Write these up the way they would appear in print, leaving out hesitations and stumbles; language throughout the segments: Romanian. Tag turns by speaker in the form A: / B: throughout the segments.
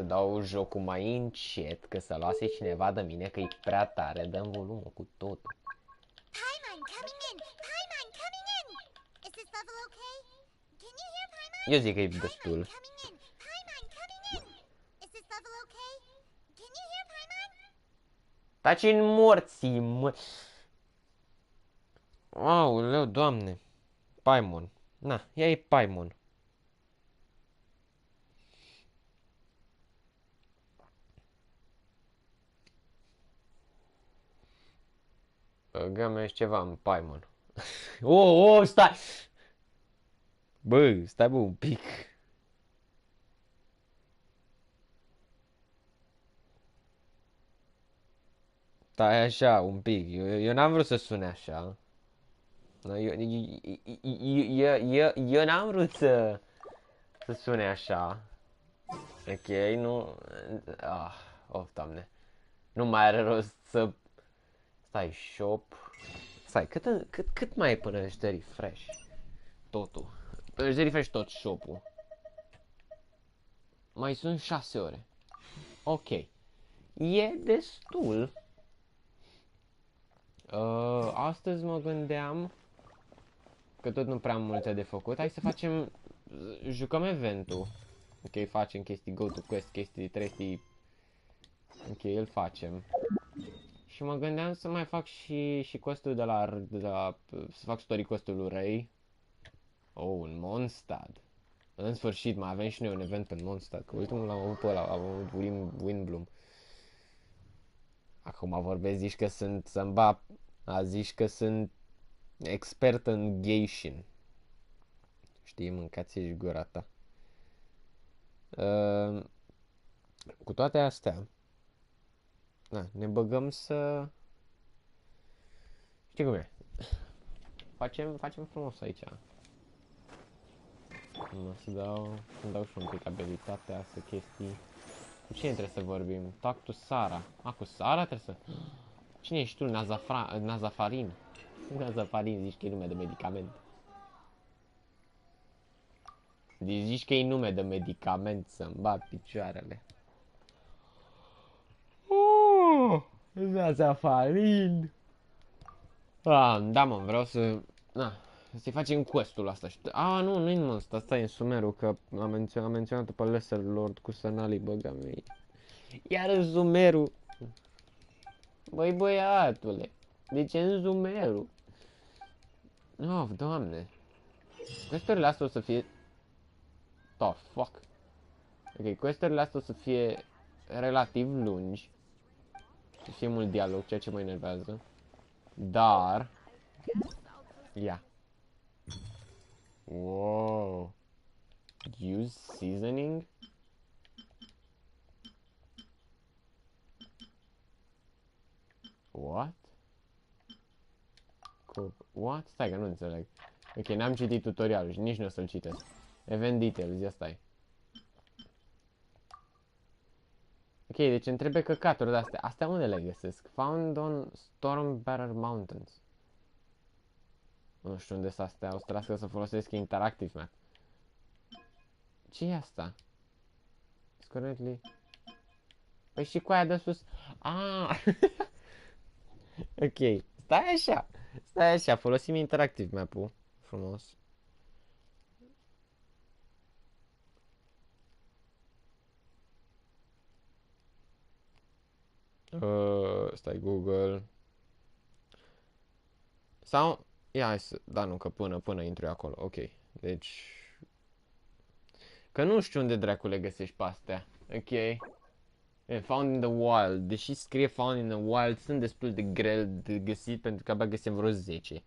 A: să dau jocul mai încet, că să lase cineva de mine, că e prea tare, dăm volumul cu totul.
B: Paimon coming in! Paimon coming in! Is this level okay? Can you hear Paimon?
A: Eu zic că e destul.
B: Coming in! Paimon coming in! Is this level okay? Can you hear Paimon?
A: Taci în morții, mă. Aoleu, doamne. Paimon. Na, ea e Paimon. Băgăm ceva în Paimon. Stai! Bă, stai bă un pic. Stai așa, un pic. Eu n-am vrut să sune așa. Eu n-am vrut să sune așa. Ok, nu... Doamne. Nu mai are rost să... Stai, shop... Stai, cât mai e până își dă refresh? Totul. Până își dă refresh tot shop-ul. Mai sunt 6 ore. Ok. E destul. Astăzi mă gândeam că tot nu prea am multe de făcut. Hai să facem... Jucăm eventul. Ok, facem chestii go to quest, chestii, chestii... Ok, îl facem. Și mă gândeam să mai fac și quest-ul de la să fac story quest-ul lui Ray. În Mondstadt. În sfârșit, mai avem și noi un event în Mondstadt. Că ultimul l-am avut pe ăla, am avut Windbloom. Acum vorbesc, zici că sunt zâmbap. Zici că sunt expert în gaysim. Știi, mâncați-și gura ta. Cu toate astea, ne băgăm să... Știi cum e? Facem frumos aici. Să dau și un pic abilitatea, să chestii. Cu cine trebuie să vorbim? Talk to Sara. Cu Sara trebuie să... Cine ești tu? Nazafarin. Nazafarin, zici că e nume de medicament. Zici că e nume de medicament, să-mi bat picioarele. Nazafarin. Da, mă, vreau să... Să-i facem quest-ul ăsta. Nu e numai ăsta, asta e în Sumeru, că am menționat-o pe Lesser Lord cu Sănali, băga mea. Iar în Sumeru. Băi, băiatule, de ce în Sumeru? Doamne. Quest-urile astea o să fie... fuck. Ok, quest-urile astea o să fie relativ lungi. Să fie mult dialog, ceea ce mă enervează. Dar... Ia. Wow. Use seasoning? What? What? Stai că nu înțeleg. Ok, n-am citit tutorialul și nici nu o să-l citesc. Event details, ia stai. Ok, deci îmi trebuie căcaturi de-astea. Astea unde le găsesc? Found on Stormbearer Mountains. Nu știu unde sunt astea. O să trească să folosesc interactive map. Ce e asta? Currently... Păi și cu aia de sus... Ok, stai așa, folosim interactive map-ul. Frumos. Stai Google. Sau... Ia, da, nu, că până intru acolo. Ok, deci... Că nu știu unde dracu le găsești pe astea. Ok. Found in the wild. Deși scrie found in the wild, sunt destul de greu de găsit pentru că abia găsim vreo 10.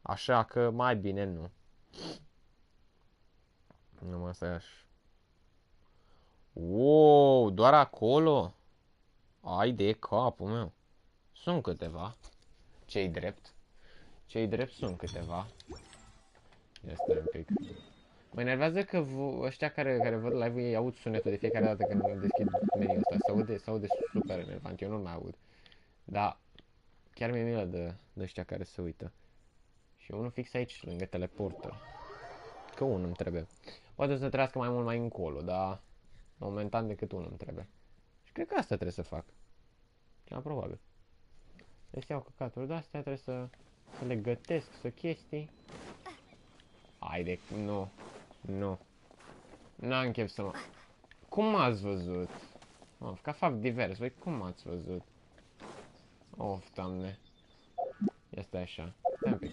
A: Așa că mai bine nu. Numai să aș. Wow, doar acolo? Ai de capul meu. Sunt câteva. Cei drept. Cei drept sunt câteva. Ia stai un pic. Mă enervează că ăștia care văd live-ul ei aud sunetul de fiecare dată când deschid meniul ăsta. Se aude super enervant, eu nu mai aud. Dar chiar mi-e milă de ăștia care se uită. Și unul fix aici, lângă teleporter. Că unul îmi trebuie. Poate să trăiască mai mult mai încolo, dar... Momentan decât unul îmi trebuie. Și cred că asta trebuie să fac. Cel mai probabil. Deci iau căcaturi de-astea, trebuie să le gătesc, să chestii. Haide, nu. Nu. N-am chef să mă... Cum m-ați văzut? Că fac divers, voi cum m-ați văzut? Of, Doamne. Este așa. Stai un pic.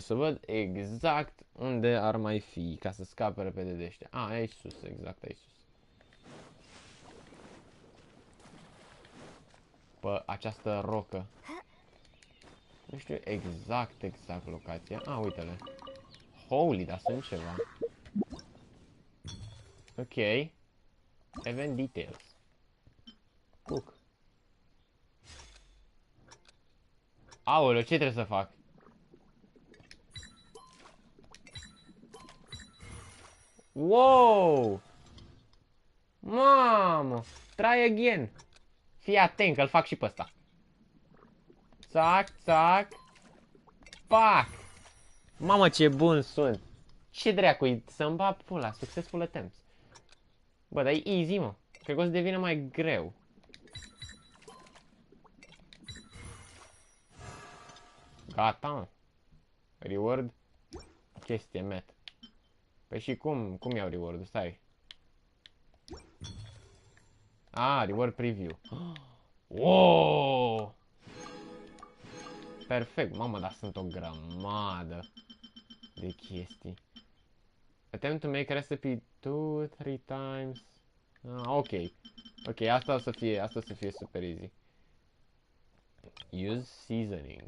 A: Să văd exact unde ar mai fi, ca să scape repede de ăștia. Aici sus, exact aici sus. Pe această rocă. Nu știu exact locația. Uite-le. Holy, dar sunt ceva. Ok. Event details. Cook. Aoleu, ce trebuie să fac? Wow! Mamă! Try again! Fii atent că-l fac și pe ăsta. Țac, țac. Fac! Mamă, ce bun sunt! Ce dracu-i să-mi bat pula, successful attempts. Bă, dar e easy, mă. Cred că o să devină mai greu. Gata, mă. Reward. Chestie, met. Păi și cum iau reward-ul? Stai. Reward preview. Wow! Perfect, mamă, dar sunt o grămadă de chestii. Attempt to make recipe 2-3 times. Ok. Ok, asta o să fie super easy. Use seasoning.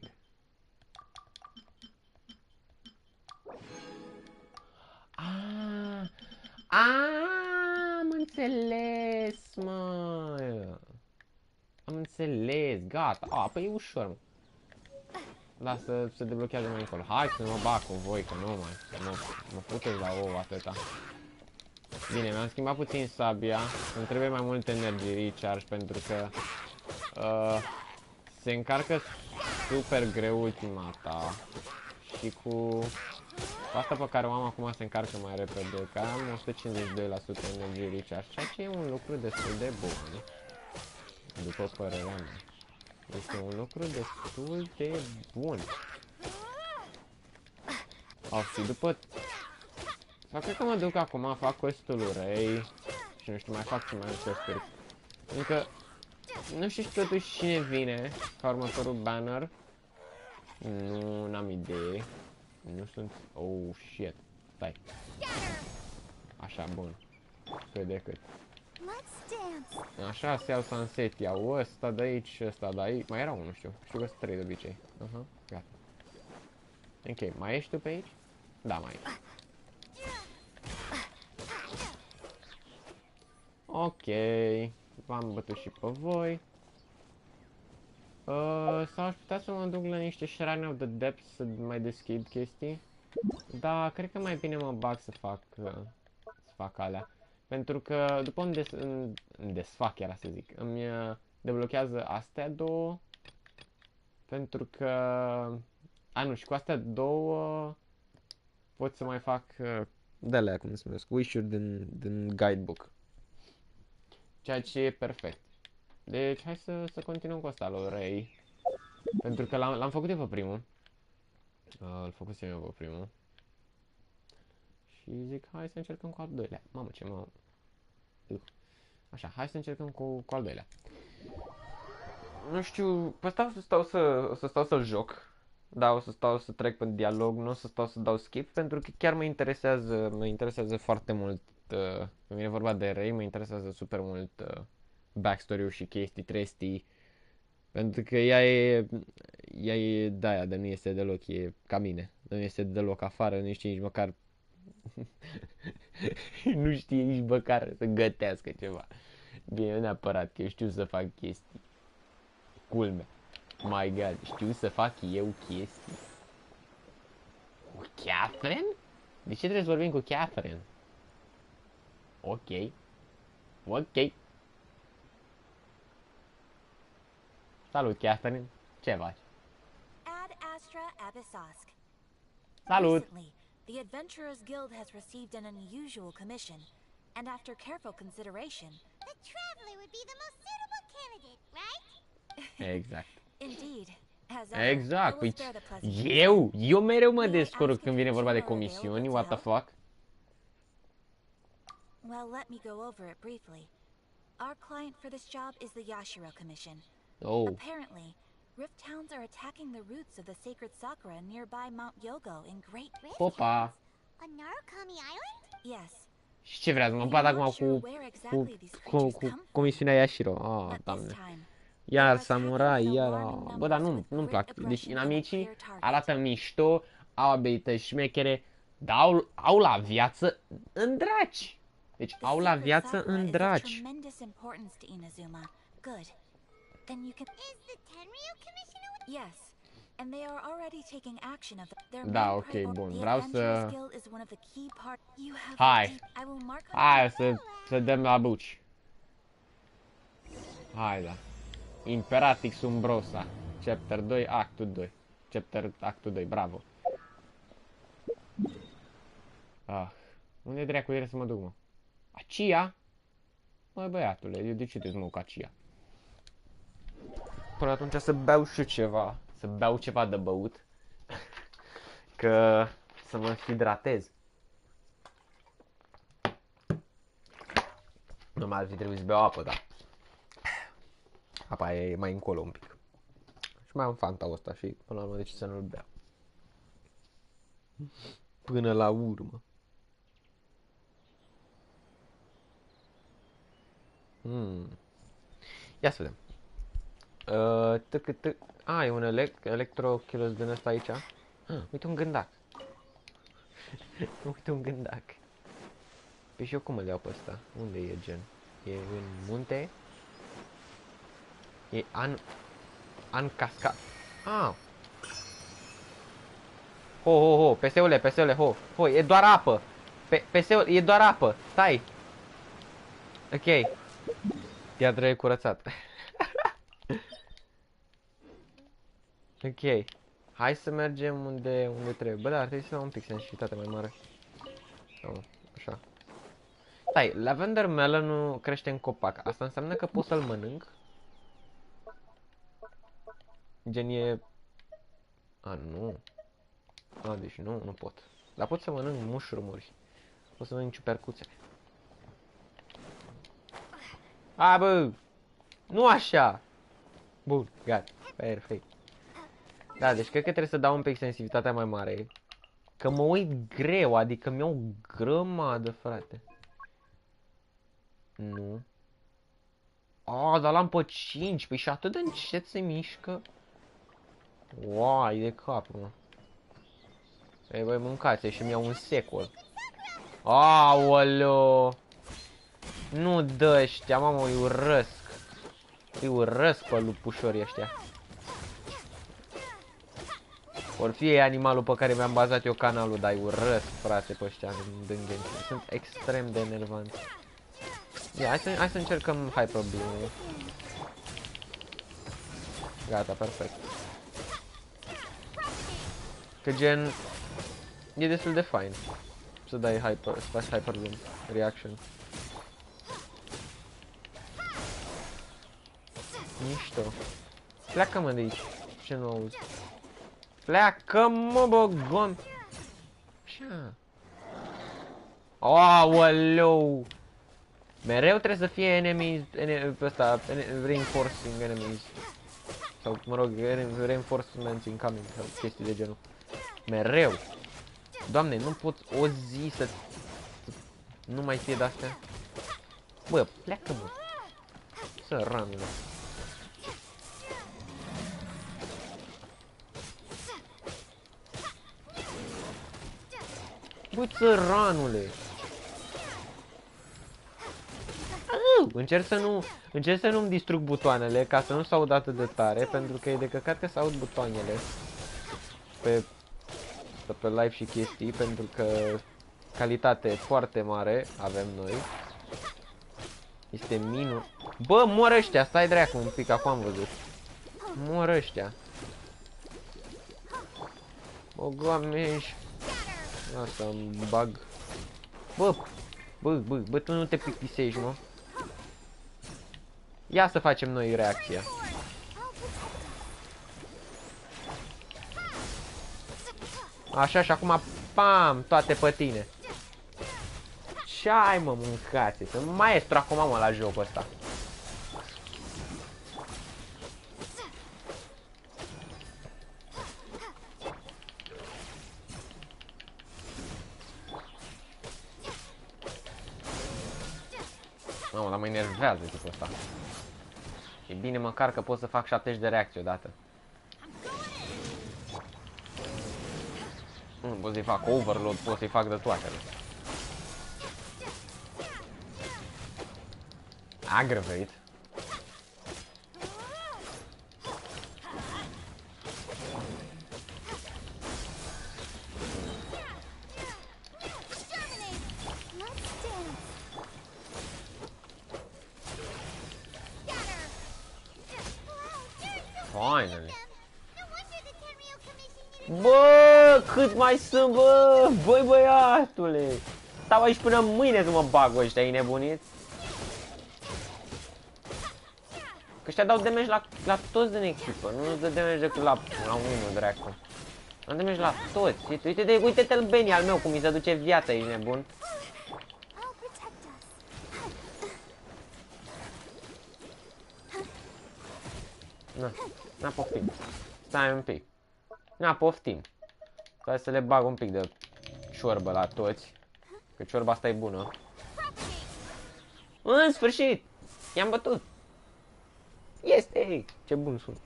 A: Am înțeles, mă. Am înțeles, gata. Păi e ușor, mă. Da, se deblochează mai încolo. Hai să mă bag cu voi, că nu mai. Mă puteți la ou atâta. Bine, mi-am schimbat puțin sabia. Îmi trebuie mai mult energie recharge pentru că se încarcă super greu ultimata. Și cu asta pe care o am acum se încarcă mai repede, că am 152% energie recharge, ceea ce e un lucru destul de bun, după părerea mea. Este un lucru destul de bun. Și după... Cred că mă duc acum, fac quest-ul Ray și nu știu, mai fac și mai multe quest-uri. Încă nu știu totuși cine vine ca următorul banner. Nu, n-am idee. Nu sunt... Oh, shit. Stai. Așa, bun. Cât de cât. Așa se iau sunset. Iau ăsta de aici, ăsta de aici. Mai era unul, știu. Știu că sunt 3 de obicei. Gata. Ok, mai ești tu pe aici? Da, mai ești. Ok. V-am bătut și pe voi. Sau aș putea să mă duc la niște Shrine of the Depths să mai deschid chestii. Da, cred că mai bine mă bag să fac alea. Pentru că după îmi desfac, era să zic, îmi deblochează astea două. Pentru că... nu, și cu astea două pot să mai fac de-alea, cum se numesc, wish-uri din guidebook. Ceea ce e perfect. Deci hai să continuăm cu asta lui Ray. Pentru că l-am făcut eu pe primul. Îl făcusem eu pe primul. Și zic, hai să încercăm cu al doilea. Mamă, ce mă... Așa, hai să încercăm cu al doilea. Nu știu, pe asta o să stau să-l joc. Da, o să stau să trec pe dialog, nu o să stau să dau skip, pentru că chiar mă interesează foarte mult. Când vine vorba de Ray, mă interesează super mult backstory-ul și chestii, trestii. Pentru că ea e de-aia, de nu este deloc, e ca mine. Nu este deloc afară, nu știe nici măcar... nu știe nici măcar să gătească ceva. Bine, neapărat că eu știu să fac chestii. Culme. My God, știu să fac eu chestii. Cu Catherine? De ce trebuie să vorbim cu Catherine? Ok. Ok. Salut, Catherine. Ce faci?
C: Ad Astra Abyssosk.
A: Salut.
C: Recently, the Adventurers Guild has received an unusual commission. and after careful consideration.
B: The traveler would be the most suitable candidate, right?
A: Exact.
C: Indeed. As ever, I
A: Exact.
C: will
A: Păi
C: spare the pleasantries.
A: eu mereu mă
C: May I
A: descurc
C: ask
A: când
C: if
A: vine
C: the
A: vorba de
C: two are
A: comisiuni.
C: available
A: What
C: to
A: the
C: help?
A: fuck?
C: Well, let me go over it briefly. Our client for this job is the Yashiro Commission.
A: Oh.
C: Apparently, rift towns are attacking the roots of the sacred sakura nearby Mount Yogo in great rift.
A: Popa.
B: On Narukami Island?
C: Yes.
A: Și ce vrea să mă
C: I'm
A: bat
C: not
A: acum
C: sure where exactly these creatures come from,
A: comisiunea Yashiro. Ah,
C: but this
A: doamne.
C: time,
A: Iar
C: was happening
A: samurai,
C: in
A: iar...
C: alarming
A: Bă, dar
C: numbers with
A: nu-mi
C: great
A: plac. Deci
C: aggression and a
A: inamicii
C: clear target.
A: arată mișto, au abilități șmechere, dar au la viață în draci. Deci
C: The
A: au la
C: sacred
A: viață
C: sakura
A: în
C: is of
A: draci.
C: tremendous importance to Inazuma. Good. Then you can.
B: Is the Tenryu Commission aware?
C: Yes. And they are already taking action of their
A: Da,
C: main
A: ok,
C: priority.
A: bun.
C: The
A: Vreau
C: adventure
A: să...
C: skill is one of the key part. You have
A: Hai.
C: a deep. I will mark on
A: Hai să dăm la buci. Hai, da. Imperatix Umbrosa. Chapter 2, Actul 2. Chapter Actul 2, bravo. Ah. Unde dracu trebuie să mă duc, mă? Acia? Măi, băiatule, eu de ce te mă ca Acia? Până atunci să beau și ceva. Să beau ceva de băut. Că să mă hidratez. Nu ar fi trebuit să beau apă, dar apa e mai încolo un pic. Și mai am Fanta-ul ăsta și până la urmă decid să nu-l beau. Până la urmă. Ia să vedem. E un electrochilos din ăsta aici. Uite un gândac. Uite un gândac. Păi și eu cum îl iau pe ăsta? Unde e gen? E în munte? E an cascat. Ah. Ho, peseule, ho, e doar apă. Peseule, e doar apă. Stai. Ok. Ia trebuie curățat. Ok. Hai să mergem unde trebuie. Bă, dar ar trebui să am un pic sensitivitate mai mare. Oh, așa. Stai, lavender melon nu crește în copac. Asta înseamnă că pot să-l mănânc? Gen e... A, nu. A, deci nu pot. Dar pot să mănânc mushroom-uri. Pot să mănânc ciupercuțe. A, bă! Nu așa! Bun, gata. Perfect. Da, deci cred că trebuie să dau un pic sensitivitatea mai mare. Că mă uit greu, adică mi-au o grămadă, frate. Nu. Dar l-am pe 5, păi și atât de încet se mișcă. Uai, de cap, mă. Ei, băi, mâncați și mi-au un secol. Aoleo! Nu dă ăștia, mamă, îi urăsc. Îi urăsc pe lupușorii ăștia. Or fie animalul pe care mi-am bazat eu canalul, dar îi urăsc, frate, pe ăștia din Genshin. Sunt extrem de enervanți. Ia, hai să încercăm Hyper Bloom. Gata, perfect. Că gen... E destul de fain să dai să faci Hyper Bloom reaction. Mișto. Pleacă-mă de aici. Ce nu auzi? Pleacă-mă, băgon! Așa. Aoleu! Mereu trebuie să fie enemies, reinforcing enemies. Sau, mă rog, reinforcements incoming, sau chestii de genul. Mereu! Doamne, nu pot o zi să nu mai fie de-astea. Bă, pleacă-mă! Săranule! Bă, țăranule! Încerc să nu-mi distrug butoanele ca să nu se aud atât de tare, pentru că e de căcat că se aud butoanele pe live și chestii, pentru că calitate foarte mare avem noi. Este minus. Bă, mor ăștia, stai dracu un pic, acum am văzut. Mor ăștia. Bă, Doamne, lasă-mi bag. Bă, Bă, tu nu te plictisești, mă. Ia să facem noi reacția. Așa, și acum, pam, toate pe tine. Ce ai, mă, mâncați? Sunt maestru acum, mă, la jocul ăsta. Mamă, dar mă enervează tipul ăsta. E bine măcar că pot să fac 70 de reacții odată. Nu pot să-i fac overload, pot să-i fac de toate. Aggravate. Finally. Bă, cât mai sunt, bă? Băi, băiatule! Stau aici până mâine să mă bag ăștia, ai nebuniți? Că ăștia dau damage la toți din echipă, nu dă damage decât la unul, dracu. Dau damage la toți. Uite-te-l Benny al meu, cum mi se duce viața, ești nebun. Na, poftim. Stai un pic. Na, poftim. Hai să le bag un pic de ciorbă la toți. Că ciorba asta e bună. În sfârșit! I-am bătut! Este! Ce bun sunt!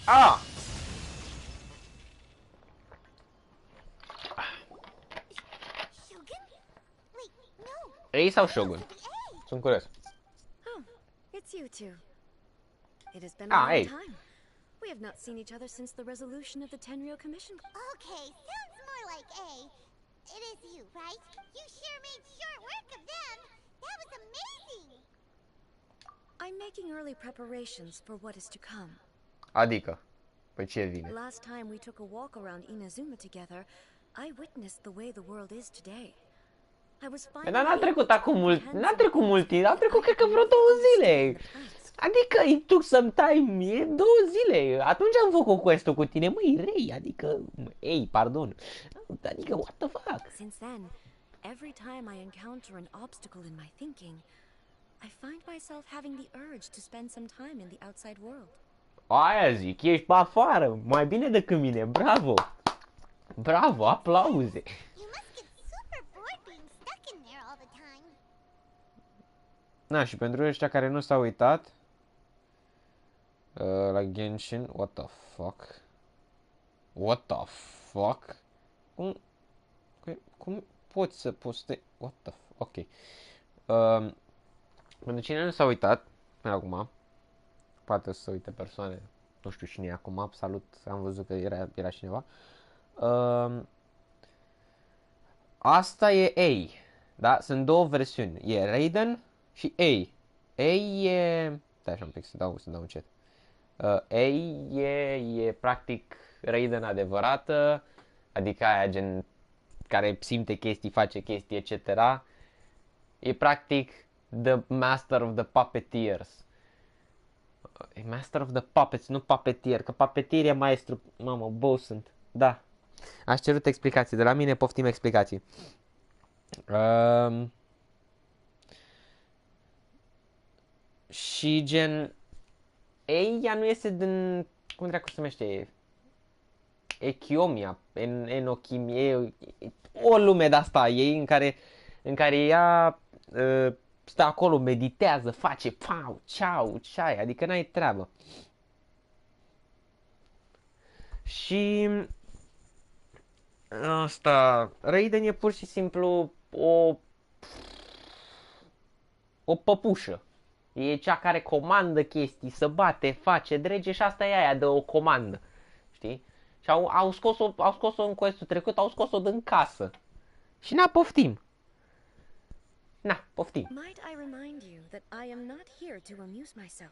A: Ah! Ei sau Shogun? Sunt curios.
D: Oh, it's you two. It has been
A: Ah,
D: a long
A: hey.
D: time. We have not seen each other since the resolution of the Tenryo Commission.
B: Okay, sounds more like A. It is you, right? You sure made short work of them. That was amazing.
D: I'm making early preparations for what is to come.
A: Adică, păi ce vine?
D: Last time we took a walk around Inazuma together, I witnessed the way the world is today. I was
A: Dar n-a trecut acum mult, n-a trecut mult timp, a trecut cred că vreo 2 zile. Adică it took some time, e 2 zile. Atunci am făcut quest-ul cu tine, măi, rei, adică, ei, pardon. Adică, what the fuck?
D: Since then, every time I encounter an obstacle in my thinking, I find myself having the urge to spend some time in the outside world.
A: Aia zic, ești pe afară, mai bine decât mine, bravo. Bravo, aplauze.
B: You must get super bored being stuck in there all the time.
A: Na, și pentru ăștia care nu s-au uitat la Genshin, what the fuck? What the fuck? Cum poți să poste? What the fuck? Ok. Pentru cine nu s-a uitat până acum, poate să se uite persoane, nu știu cine e acum, salut, am văzut că era cineva. Asta e A, da? Sunt 2 versiuni, e Raiden și A. A e... Stai așa un pic să dau un chat. A e practic Raiden adevărată, adică aia gen care simte chestii, face chestii, etc. E practic the master of the puppeteers. E master of the puppets, nu puppeteer, că puppeteer e maestru. Mamă, bow sunt. Da. Aș cerut explicații. De la mine poftim explicații. Și gen... Ei, ea nu iese din... Cum dracu se numește? Echiomia, enochimie, o lume de-asta ei în care ea stă acolo, meditează, face pau, ceau, ceai, adică n-ai treabă. Și asta, Raiden e pur și simplu o păpușă. E cea care comandă chestii, să bate, face, drege și asta e aia de o comandă. Știi? Și au scos-o în quest-ul trecut, au scos-o din casă. Și na, poftim. Na, poftim.
D: Might I remind you that I am not here to amuse myself.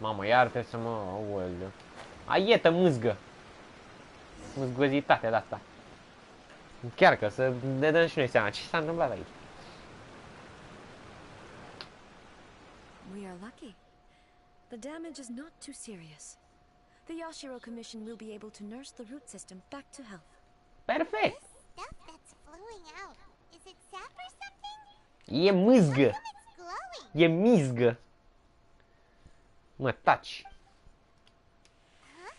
A: Mamă, iar trebuie să mă... Aoleu. Aietă mâzgă. Mâzgozitatea de asta. Chiar că să ne dăm și noi seama ce s-a întâmplat aici.
D: We are lucky. The damage is not too serious. The Yashiro Commission will be able to nurse the root system back to health.
A: Perfect.
B: Stuff that's flowing out. Is it sap or something?
A: E mâzgă.
B: How come it's glowing?
A: E mizgă. Mă, taci.
B: Huh?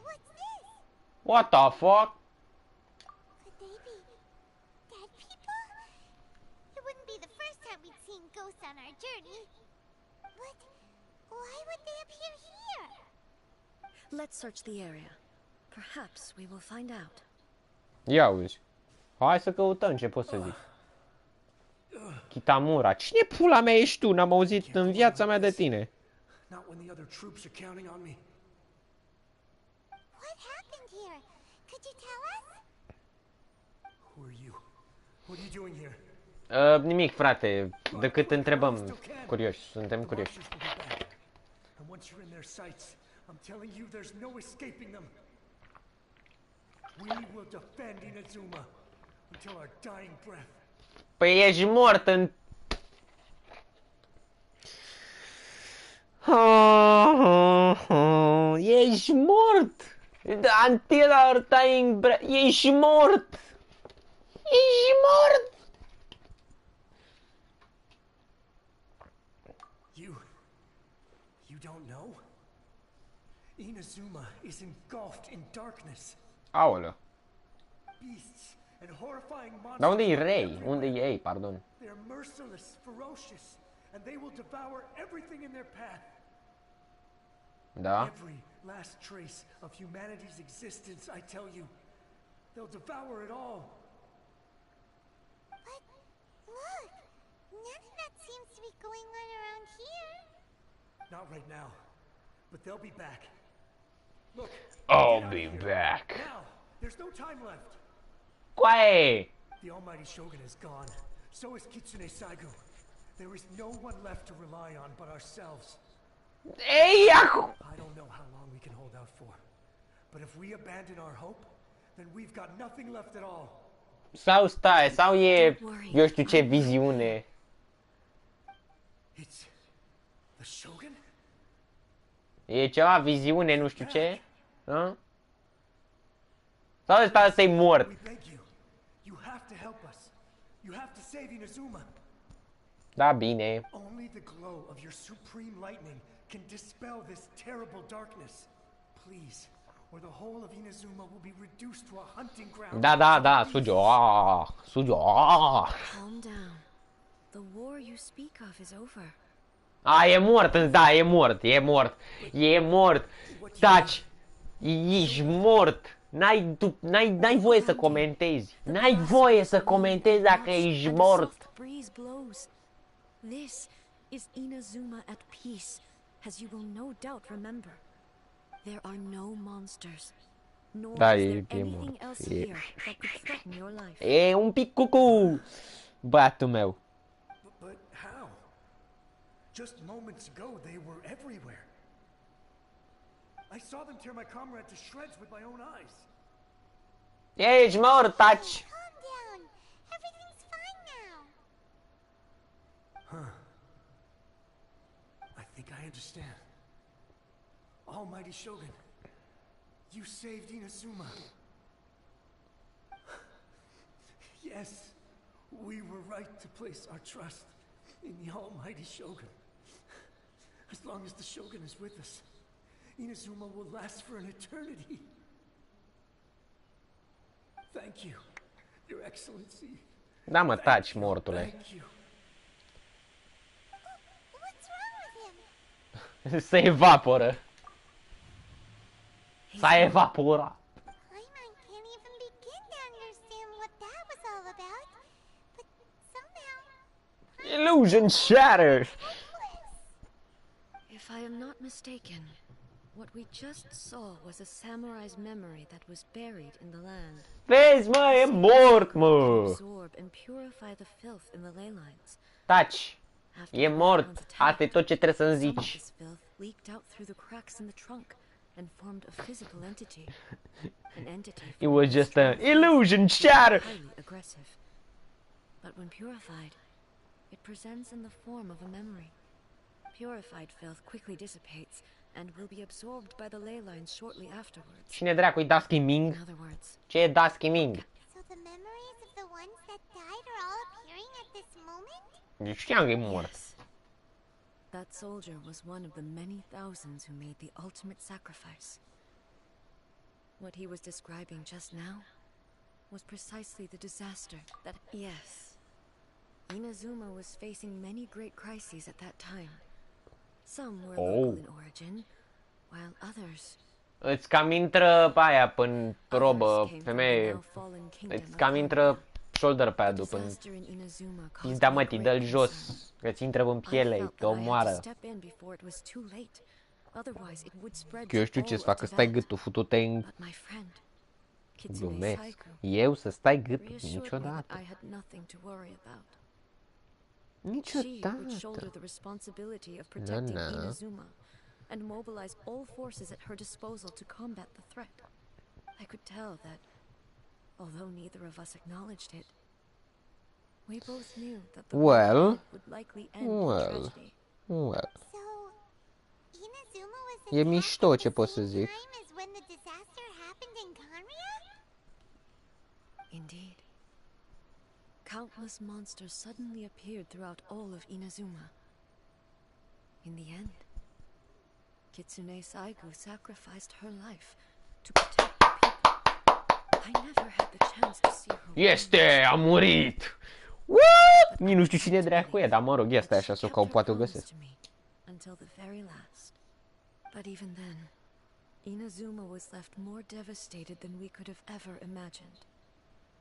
B: What's this?
A: What the fuck?
B: Could they be dead people? It wouldn't be the first time we'd seen ghosts on our journey. But why would they appear here?
D: Let's search the area. Perhaps we will find out.
A: Ia uzi. Hai să căutăm ce pot să zic. Kitamura. Cine pula mea ești tu? N-am auzit în viața mea de tine.
E: Not when the other troops are counting on me.
B: What happened here? Could you tell us?
E: Who are you? What are you doing here?
A: Nimic, frate. Decât întrebăm curioși. Suntem curioși.
E: Monsters will be back. And once you're in their sights, I'm telling you there's no escaping them. We will defend Inazuma until our dying breath.
A: Păi ești mort în... Ești mort! Until our dying breath... Ești mort! Ești mort!
E: You don't know? Inazuma is engulfed in darkness.
A: Aoleu.
E: Beasts and horrifying monsters.
A: Dar unde e
E: are
A: Rei?
E: everywhere.
A: Unde e ei, pardon?
E: They're merciless, ferocious, and they will devour everything in their path.
A: Da?
E: Every last trace of humanity's existence, I tell you. They'll devour it all.
B: But look, none of that seems to be going on around here.
E: Not right now, but they'll be back. Look.
A: I'll
E: get out
A: be
E: of here.
A: back.
E: Now, there's no time left.
A: Coaie!
E: The almighty Shogun is gone. So is Kitsune Saigo. There is no one left to rely on but ourselves.
A: Ei, acum!
E: I don't know how long we can hold out for. But if we abandon our hope, then we've got nothing left at all.
A: Sau stai, sau e... Eu știu ce viziune.
E: It's the Shogun?
A: E ceva viziune, nu știu ce? A? Sau ăsta să-i mort?
E: We beg you. You have to help us. You have to save Inazuma.
A: Da, bine.
E: Only the glow of your supreme lightning can dispel this terrible darkness. Please, or the whole of Inazuma will be reduced to a hunting ground.
A: Da, da, da, Sujo. Sujo.
D: Calm down. The war you speak of is over.
A: E mort, da, e mort, e mort. E mort. Taci. Ești mort. N-ai voie să comentezi. N-ai voie să comentezi dacă ești mort.
D: Breeze blows. This is Inazuma at peace, as you will no doubt remember. There are no monsters, nor
A: Da,
D: is
A: e
D: there anything
A: mort.
D: else
A: E-
D: here that could threaten your life.
A: E un pic cucu. Băiatul meu.
E: But how? Just moments ago, they were everywhere. I saw them tear my comrade to shreds with my own eyes.
A: Ești mort, taci.
B: Calm down. Everything's fine now.
E: I think I understand. Almighty Shogun, you saved Inazuma. Yes, we were right to place our trust in the Almighty Shogun. As long as the Shogun is with us, Inazuma will last for an eternity. Thank you, Your Excellency.
A: Da, mă, taci, mortule.
E: Thank you.
B: What's wrong with him?
A: Se evaporă. S-a evaporat.
B: Paimon can't even begin to understand what that was all about. But somehow,
A: Illusion shattered.
B: hopeless.
D: If I am not mistaken, What we just saw was a samurai's memory that was buried in the land.
A: Vezi, mă, e mort, mă!
D: Absorb and purify the filth in the ley lines.
A: Taci!
D: After
A: E
D: the
A: mort!
D: Ley Lines
A: Asta e tot ce trebuie să-mi
D: some of
A: zici.
D: this filth leaked out through the cracks in the trunk and formed a physical entity. An entity
A: It was just
D: strong
A: an illusion
D: and
A: shattered!
D: highly aggressive. But when purified, it presents in the form of a memory. Purified filth quickly dissipates and will be absorbed by the ley lines shortly afterwards.
A: Cine dracu-i Dusky
D: In
A: Ming?
D: other words,
A: Ce e Dusky Ming?
B: So the memories of the ones that died are all appearing at this moment?
A: Deci știam că e mort.
D: yes, that soldier was one of the many thousands who made the ultimate sacrifice. What he was describing just now was precisely the disaster that... Yes. Inazuma was facing many great crises at that time. Some were local in origin, while others...
A: Îți cam intră pe aia până robă,
D: others came from the
A: femeie.
D: now fallen kingdom
A: Îți
D: of
A: cam intră
D: Kanria.
A: shoulder pad-ul până
D: Disaster in Inazuma caused
A: pizda
D: me
A: mătii,
D: great
A: dă-l jos.
D: concern.
A: Că-ți intră în
D: I
A: piele,
D: felt
A: te
D: that I had to
A: omoară.
D: step in before it was too late. Otherwise it would spread
A: Că eu
D: to
A: știu
D: all
A: ce-ți
D: of
A: fac, că stai
D: Tibet.
A: gâtul futute în...
D: But my friend, Kitsune
A: Glumesc.
D: Saiku,
A: Eu să stai gâtul?
D: reassured me that
A: Niciodată.
D: I had nothing to worry about. She would shoulder
A: Niciodată.
D: the responsibility of protecting
A: no.
D: Inazuma and mobilize all forces at her disposal to combat the threat. I could tell that, although neither of us acknowledged it, we both knew that the
A: Well,
D: war would likely end in tragedy.
A: Well,
B: So, Inazuma was
A: E
B: attacked
A: mișto
B: at
A: ce
B: the
A: pot să
B: same
A: zic.
B: time as when the disaster happened in Kanria?
D: Indeed. Countless monsters suddenly appeared throughout all of Inazuma. In the end, Kitsune Saigu sacrificed her life to protect the people. I never had the chance to see her.
A: este, a murit! What? Nici nu știu cine dracu e, dar mă rog, este așa, sau că poate o găsesc.
D: Until the very last. But even then, Inazuma was left more devastated than we could have ever imagined.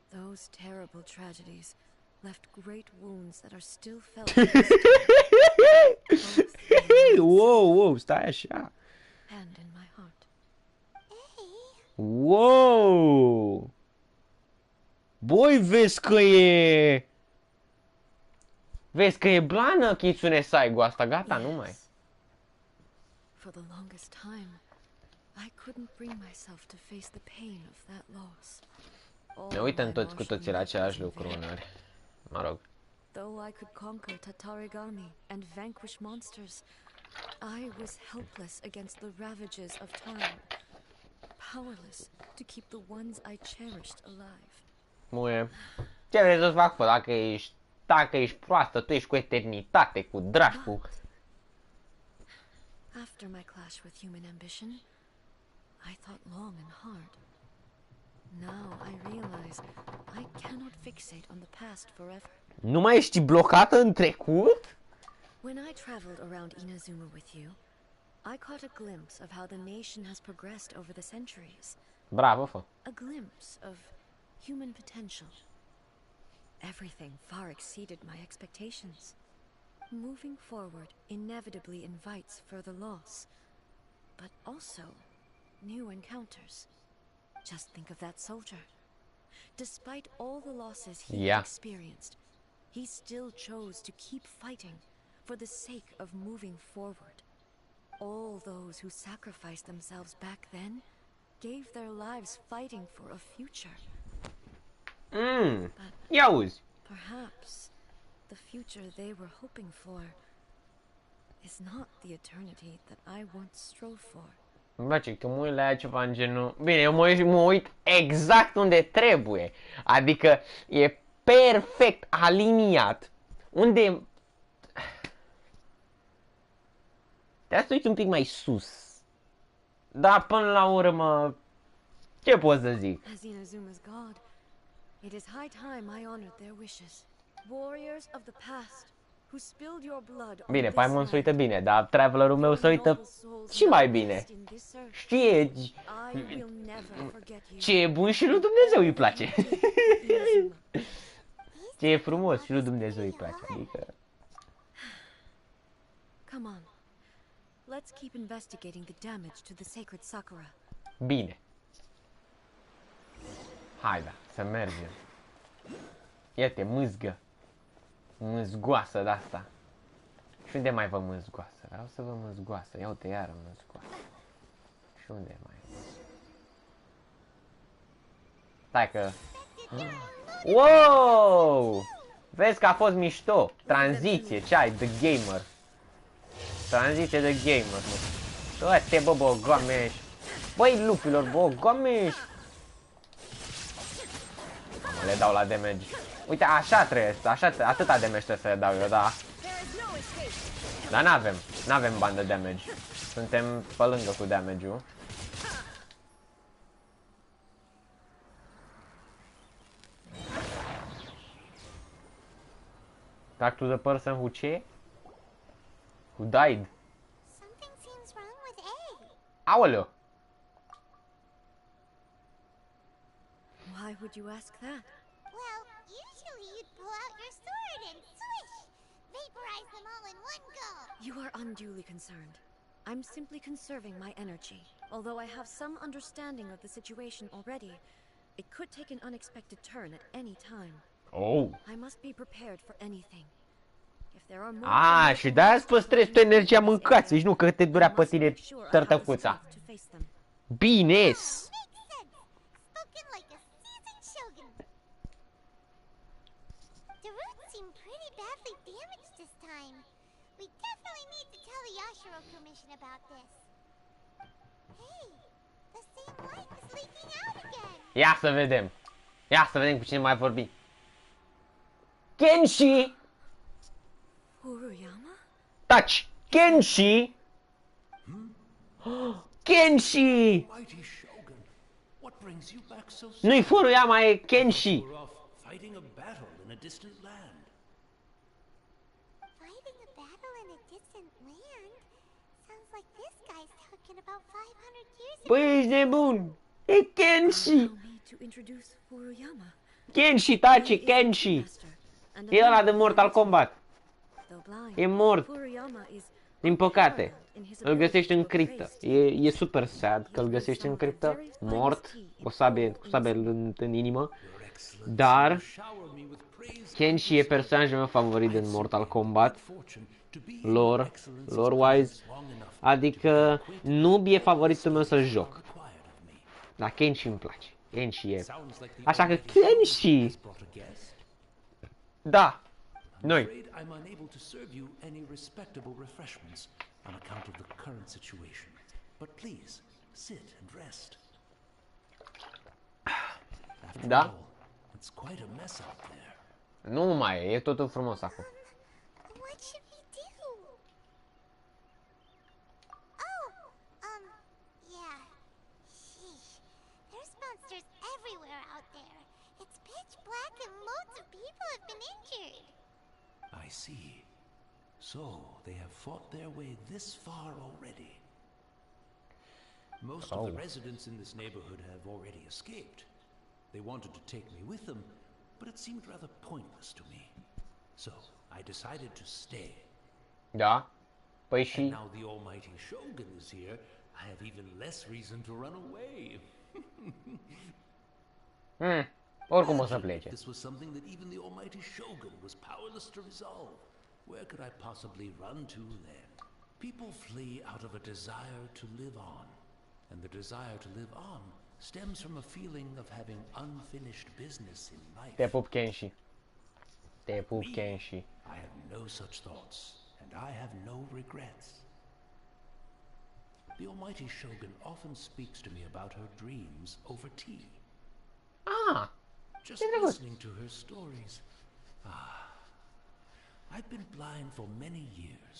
D: Those terrible tragedies left great wounds that are still felt to this day, both in my
A: Wow, wow, stai așa.
D: and in my heart.
A: Wow! Boi, vezi că e... Vezi că e blană Kitsune Saigu asta, gata, nu mai.
D: For the longest time, I couldn't bring myself to face the pain of that loss.
A: Ne
D: All
A: uităm
D: my
A: toți cu
D: martial
A: toții la același
D: methods
A: lucru
D: in vain.
A: uneori. Mă rog.
D: Though I could conquer Tatarigami and vanquish monsters, I was helpless against the ravages of time, powerless to keep the ones I cherished alive.
A: Muie. Ce vrei să-ți fac, fă? Dacă ești proastă, tu ești cu eternitate, cu drag, cu...
D: After my clash with human ambition, I thought long and hard. Now I realize I cannot fixate on the past forever.
A: Nu mai ești blocată în trecut?
D: When I traveled around Inazuma with you, I caught a glimpse of how the nation has progressed over the centuries.
A: Bravo, fă.
D: A glimpse of human potential. Everything far exceeded my expectations. Moving forward inevitably invites further loss, but also new encounters. Just think of that soldier. Despite all the losses he
A: Yeah.
D: experienced, he still chose to keep fighting for the sake of moving forward. All those who sacrificed themselves back then gave their lives fighting for a future.
A: Ia uzi.
D: Perhaps the future they were hoping for is not the eternity that I once strove for.
A: Îmi place că mă uit la ea ceva în genul... Bine, eu mă uit exact unde trebuie. Adică e perfect aliniat. Unde... Trebuie să uiți un pic mai sus. Dar până la urmă... Ce pot să zic?
D: As Inazuma's god, it is high time I honored their wishes. Warriors of the past, who spilled your blood on
A: Bine,
D: this
A: Paimon se uită
D: land,
A: bine, dar travelerul meu se uită
D: noble souls
A: și mai
D: now
A: bine.
D: rest in this earth.
A: Știe
D: I will never forget you.
A: ce e bun și lui Dumnezeu îi place.
D: Inazuma.
A: Ce e frumos și lui Dumnezeu îi place. Adică...
D: Come on. Let's keep investigating the damage to the sacred sakura.
A: Bine. Hai da, să mergem. Iată, mâzgă. Mâzgoasă de-asta. Și unde mai vă mâzgoasă? Vreau să vă mâzgoasă. Ia uite, iară mâzgoasă. Și unde mai? Stai că... Wow! Vezi că a fost mișto. Tranziție, ce ai? The Gamer. Tranziție de gamer, mă. Uite, bă, bogomeș. Băi, lupilor, bogomeș. Le dau la damage. Uite, așa trebuie, așa, atâta damage trebuie să le dau eu, da. Dar n-avem bani de damage. Suntem pe lângă cu damage-ul. Talk to the person who ce? Who died?
B: Something seems wrong with A.
A: Aoleu!
D: Why would you ask that?
B: Well, usually you'd pull out your sword and swish! Vaporize them all in one go!
D: You are unduly concerned. I'm simply conserving my energy. Although I have some understanding of the situation already, it could take an unexpected turn at any time.
A: Oh!
D: I must be prepared for anything. If there are more
A: Ah, și de-aia îți păstrezi tu energia mâncați, deci nu că te durea pe tine tărtăcuța. Bine-s!
B: Spoken like a seasoned shogun. The roots seem pretty badly damaged this time. We definitely need to tell the Yashiro Commission about this. Hey, the same light is leaking out again.
A: Ia să vedem. Ia să vedem cu cine mai vorbim. Kenshi!
D: Furuyama?
A: Taci! Kenshi! Kenshi!
E: Mighty Shogun, what brings you back so soon?
A: Nu-i Furuyama, e Kenshi!
E: We're off fighting a battle in a distant land.
B: Fighting a battle in a distant land? Sounds like this guy's talking about 500 years ago.
A: Păi ești nebun! E Kenshi!
D: Allow me to introduce Furuyama.
A: Kenshi, taci, Kenshi! E ăla de Mortal Kombat. E mort. Din păcate. Îl găsești în criptă. E super sad că îl găsești în criptă. Mort. Cu sabie în inimă. Dar Kenshi e personajul meu favorit din Mortal Kombat. Lore-wise. Adică nu e favoritul meu să joc. Dar Kenshi îmi place. Kenshi e. Așa că Kenshi! Da. Noi.
E: I'm unable to serve you any respectable refreshments on account of the current situation. But please, sit and rest. After
A: Da?
E: all, it's quite a mess out there.
A: Nu mai e totul frumos acum.
B: What should we do? Oh, yeah. Sheesh. There's monsters everywhere out there. It's pitch black and loads of people have been injured.
E: I see. So, they have fought their way this far already. Most of the residents in this neighborhood have already escaped. They wanted to take me with them, but it seemed rather pointless to me. So, I decided to stay.
A: Da? Păi
E: And
A: și...
E: now the almighty Shogun is here, I have even less reason to run away.
A: Oricum o să plece.
E: This was something that even the almighty Shogun was powerless to resolve. Where could I possibly run to then? People flee out of a desire to live on. And the desire to live on stems from a feeling of having unfinished business in life.
A: Te pup, Kenshi. Te pup, Kenshi.
E: I have no such thoughts, and I have no regrets. The almighty Shogun often speaks to me about her dreams over tea.
A: Ah!
E: Just listening to her stories. I've been blind for many years,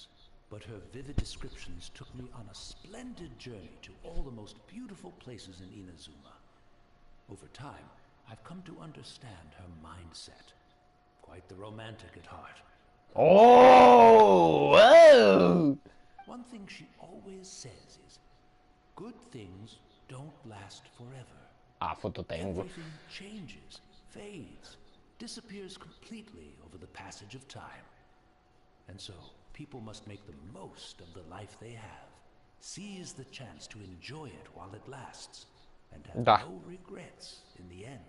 E: but her vivid descriptions took me on a splendid journey to all the most beautiful places in Inazuma. Over time, I've come to understand her mindset. Quite the romantic at heart.
A: Oh! Oh!
E: One thing she always says is, good things don't last forever.
A: A făcut-o în gură.
E: Everything changes, fades, disappears completely over the passage of time. And so, people must make the most of the life they have.
F: Seize the chance to enjoy it while it lasts, and have
A: Da.
F: no regrets in the end.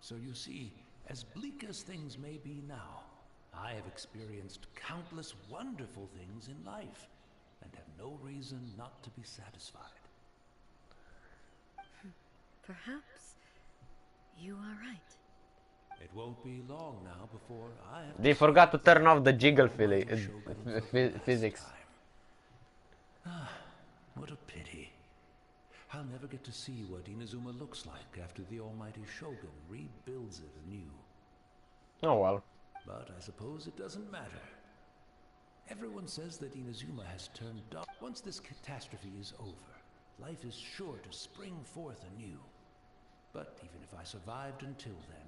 F: So you see, as bleak as things may be now, I have experienced countless wonderful things in life, and have no reason not to be satisfied.
D: Perhaps you are right.
F: It won't be long now before I have
A: They forgot to turn off the jiggle physics.
F: What a pity. I'll never get to see what Inazuma looks like after the almighty Shogun rebuilds it anew.
A: Oh well.
F: But I suppose it doesn't matter. Everyone says that Inazuma has turned dark. Once this catastrophe is over, life is sure to spring forth anew. But even if I survived until then,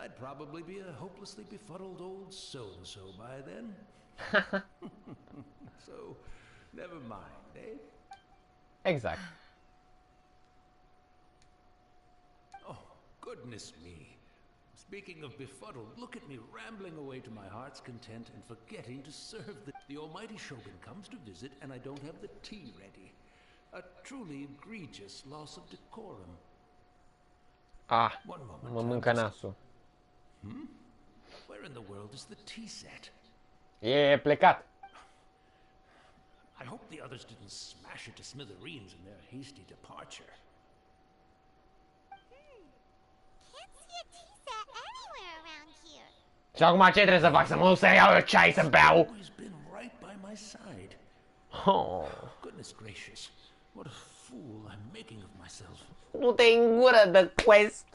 F: I'd probably be a hopelessly befuddled old so-and-so by then. So, never mind, eh?
A: Exact.
F: Oh, goodness me. Speaking of befuddled, look at me rambling away to my heart's content and forgetting to serve the almighty Shogun comes to visit and I don't have the tea ready. A truly egregious loss of decorum.
A: Ah,
F: One moment.
A: mă mâncă nasul.
F: Where in the world is the tea set?
A: E plecat.
F: I hope the others didn't smash it to smithereens in their hasty departure.
B: Can't see a tea set anywhere around here.
A: Și acum ce trebuie să fac? Să mă duc să iau eu ceai să beau?
F: Always been right by my side.
A: Oh.
F: Goodness gracious, what a fool I'm making of myself.
A: Du-te în gură de quest.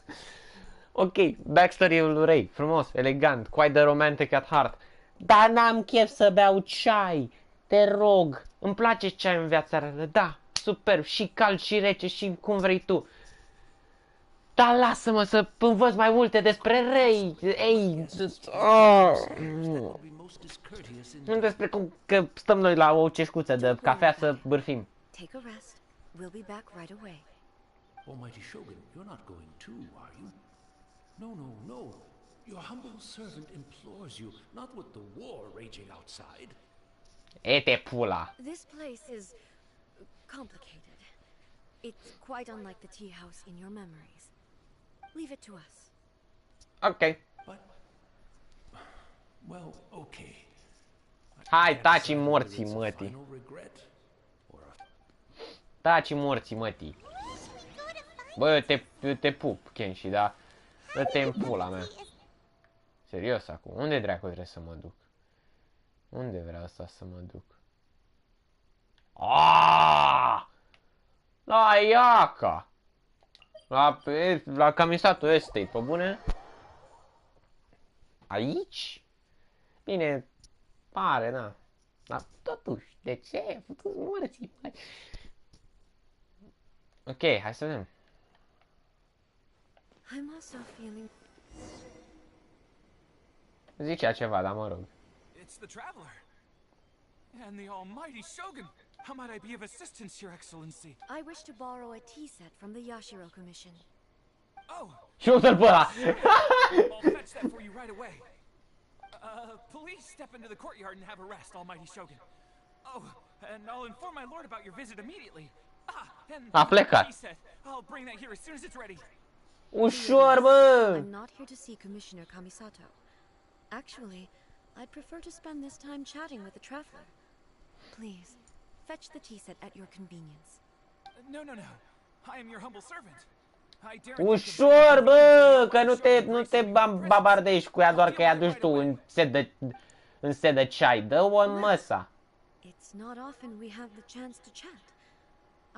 A: Ok, backstory-ul lui Ray. Frumos, elegant, quite the romantic at heart. Dar n-am chef să beau ceai. Te rog, îmi place ceai în viața reală. Da, superb, și cald și rece și cum vrei tu. Dar lasă-mă să învăț mai multe despre Ray. Ei, nu despre cum că stăm noi la o ceșcuță de cafea să bârfim.
D: Take a rest. We'll be back right away.
F: Almighty Shogun, you're not going too, are you? No, no, no. Your humble servant implores you, not with the war raging outside.
A: E-te pula.
D: This place is complicated. It's quite unlike the tea house in your memories. Leave it to us.
A: Ok.
F: But, well, okay.
A: Hai, taci morții, mătii.
F: Final regret, or a
A: Taci morții, mătii. Bă, eu te pup, Kenshi, da? Dă-te în pula mea. Serios acum, unde dracu trebuie să mă duc? Unde vreau să mă duc? Aaaa! La Iaca! La camisatul ăstei, pe bune? Aici? Bine, pare, na. Dar totuși, de ce? Puteți morții, măi. Ok, hai să vedem.
D: I'm also feeling.
A: Zicea ceva, dar mă rog.
G: It's the traveler. And the almighty Shogun. How might I be of assistance, Your Excellency?
D: I wish to borrow a tea set from the Yashiro Commission.
G: Oh,
A: Și uite-l pe ăla!
G: I'll fetch that for you right away. Please step into the courtyard and have a rest, almighty Shogun. Oh, and I'll inform my lord about your visit immediately. And
A: A plecat.
G: tea set. I'll bring that here as soon as it's ready.
A: Ușor, bă!
D: I'm not here to see Commissioner Kamisato. Actually, I'd prefer to spend this time chatting with the traveler. Please, fetch the tea set at your convenience.
G: No, no, no. I am your humble servant. I dare
A: Ușor, bă! Că nu te babardești cu ea doar că i-a dus tu în set de ceai. Dă-o în măsa.
D: It's not often we have the chance to chat.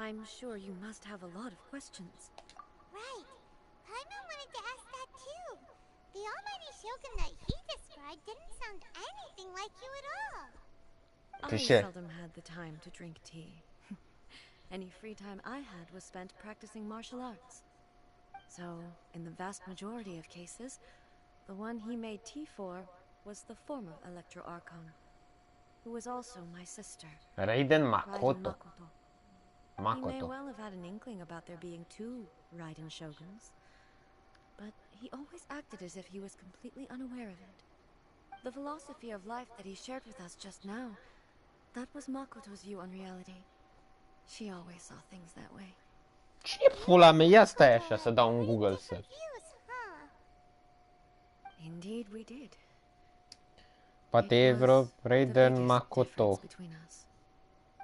D: I'm sure you must have a lot of questions.
B: Right. Paimon wanted to ask that too. The almighty Shogun that he described didn't sound anything like you at all.
D: I
A: Touché.
D: seldom had the time to drink tea. Any free time I had was spent practicing martial arts. So, in the vast majority of cases, the one he made tea for was the former Electro Archon, who was also my sister,
A: Raiden
D: Raiden
A: Makoto.
D: Makoto. He may
A: Makoto.
D: well have had an inkling about there being two Raiden Shoguns. but he always acted as if he was completely unaware of it. The philosophy of life that he shared with us just now, that was Makoto's view on reality. She always saw things that way.
A: Ce pula mea? Ia stai așa să dau un Google search.
B: Views, huh?
D: Indeed we did.
A: Poate e vreo Raiden Makoto.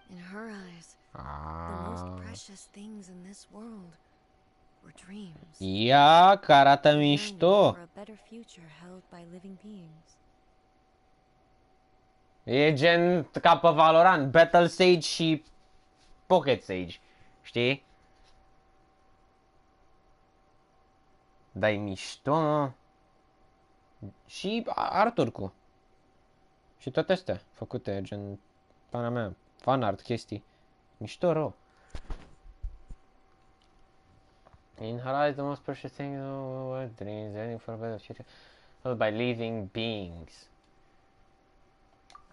D: In her eyes, the most precious things in this world were dreams.
A: Ia, că arată mișto.
D: For a better future held by living beings.
A: E gen ca pe Valorant, Battle Sage și Pocket Sage, știi? Dar e mișto, mă. Și artwork-ul. Și toate astea făcute, gen, pana mea, fan art, chestii. Mișto rău. In her eyes, the most precious thing in the world, dreams, yearning for a better future, held by living beings.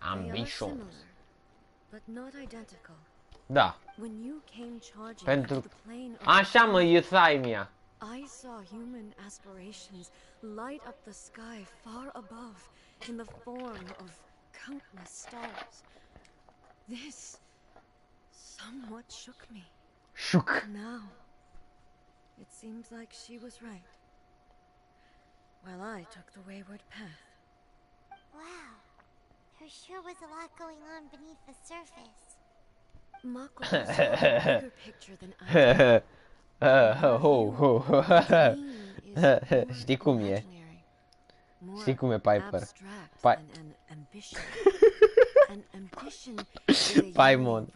A: Ambitions.
D: But not identical.
A: Da.
D: When you came charging
A: Pentru...
D: the plane of
A: Așa mă, Euthymia.
D: I saw human aspirations light up the sky far above in the form of countless stars. This somewhat shook me.
A: Shook.
D: Now, it seems like she was right. While I took the wayward path.
B: Wow. There sure was a lot going on beneath the surface.
D: Makoto saw a bigger picture than I did.
A: Știi cum e? Știi cum e Piper? Paimon.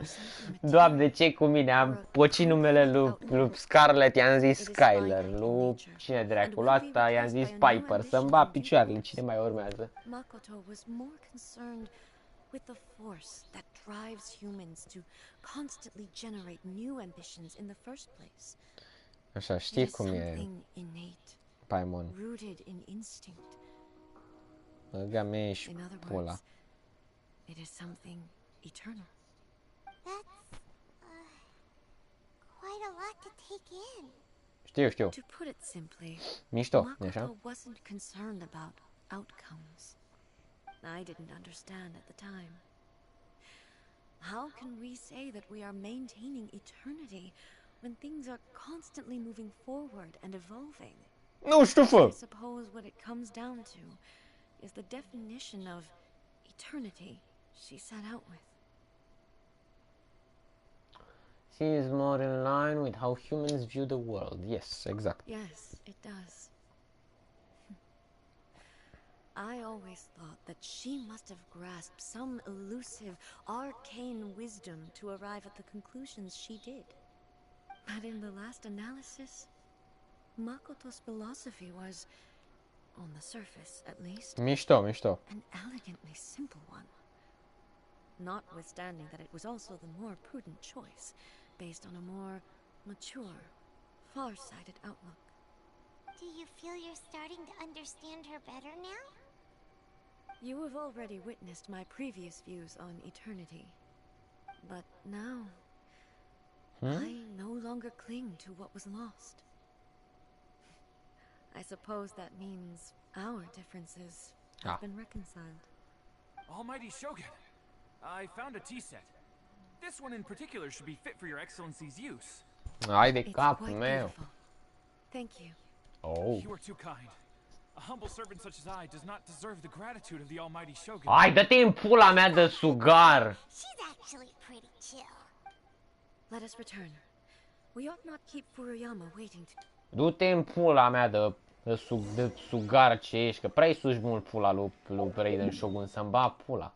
A: Doamne, ce cu mine? Am pocit numele lui Scarlett, i-am zis Skyler. Lui cine dracu? Lui asta i-am zis Piper. Să-mi bat picioarele, cine mai urmează?
D: Makoto was more concerned with the force that drives humans to constantly generate new ambitions in the first place.
A: Așa, știi cum e, Paimon.
D: Rooted in instinct.
A: Băga mea ești pula.
D: It is something eternal.
B: That's quite a lot to take in.
A: Știu.
D: To put it simply,
A: Mișto, așa?
D: Makoto wasn't concerned about outcomes. I didn't understand at the time. How can we say that we are maintaining eternity when things are constantly moving forward and evolving?
A: Nu știu, fă!
D: I suppose what it comes down to is the definition of eternity she set out with.
A: Seems more in line with how humans view the world. Yes, exact.
D: Yes, it does. I always thought that she must have grasped some elusive, arcane wisdom to arrive at the conclusions she did. But in the last analysis, Makoto's philosophy was, on the surface at least,
A: Mișto.
D: an elegantly simple one. Notwithstanding that it was also the more prudent choice, based on a more mature, far-sighted outlook.
B: Do you feel you're starting to understand her better now?
D: You have already witnessed my previous views on eternity. But now, I no longer cling to what was lost. I suppose that means our differences have been reconciled.
G: Almighty Shogun, I found a tea set. This one in particular should be fit for your excellency's use.
A: Hai de
D: It's
A: capul
D: quite
A: meu.
D: beautiful. Thank you.
A: Oh.
G: You are too kind. A humble servant such as I does not deserve the gratitude of the Almighty Shogun.
A: Hai, dă-te în pula mea de sugar.
B: She's actually pretty chill.
D: Let us return. We ought not keep Furuyama waiting to...
A: Du-te în pula mea de sugar ce ești, că prea-i sugi mult pula lui Raiden Shogun, să-mi bat pula.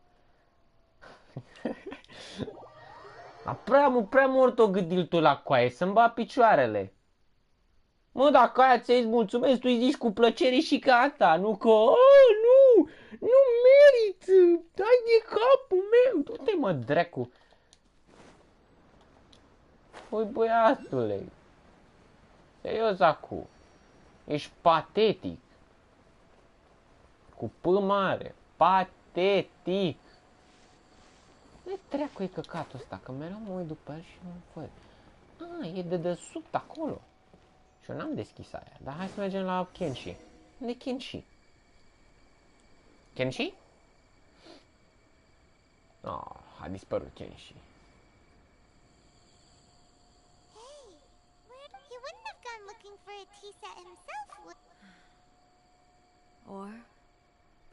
A: Prea mult o gândit tu la coaie, să-mi bat picioarele. Mă, dacă aia ți-ai zis mulțumesc, tu îi zici cu plăcere și gata, nu că, nu merit, dai de capul meu, du-te mă, dracu. Păi băiatule, serios acu, ești patetic, cu P mare, patetic. Nu-i dracu e căcatul ăsta, că mereu mă uit după el și nu-l văd. E de desubt acolo. Și eu n-am deschis aia. Dar hai să mergem la Kenshi. Unde e Kenshi? Kenshi? Oh, a dispărut Kenshi.
B: Hey, he wouldn't have gone looking for a tea set himself, would...
D: Or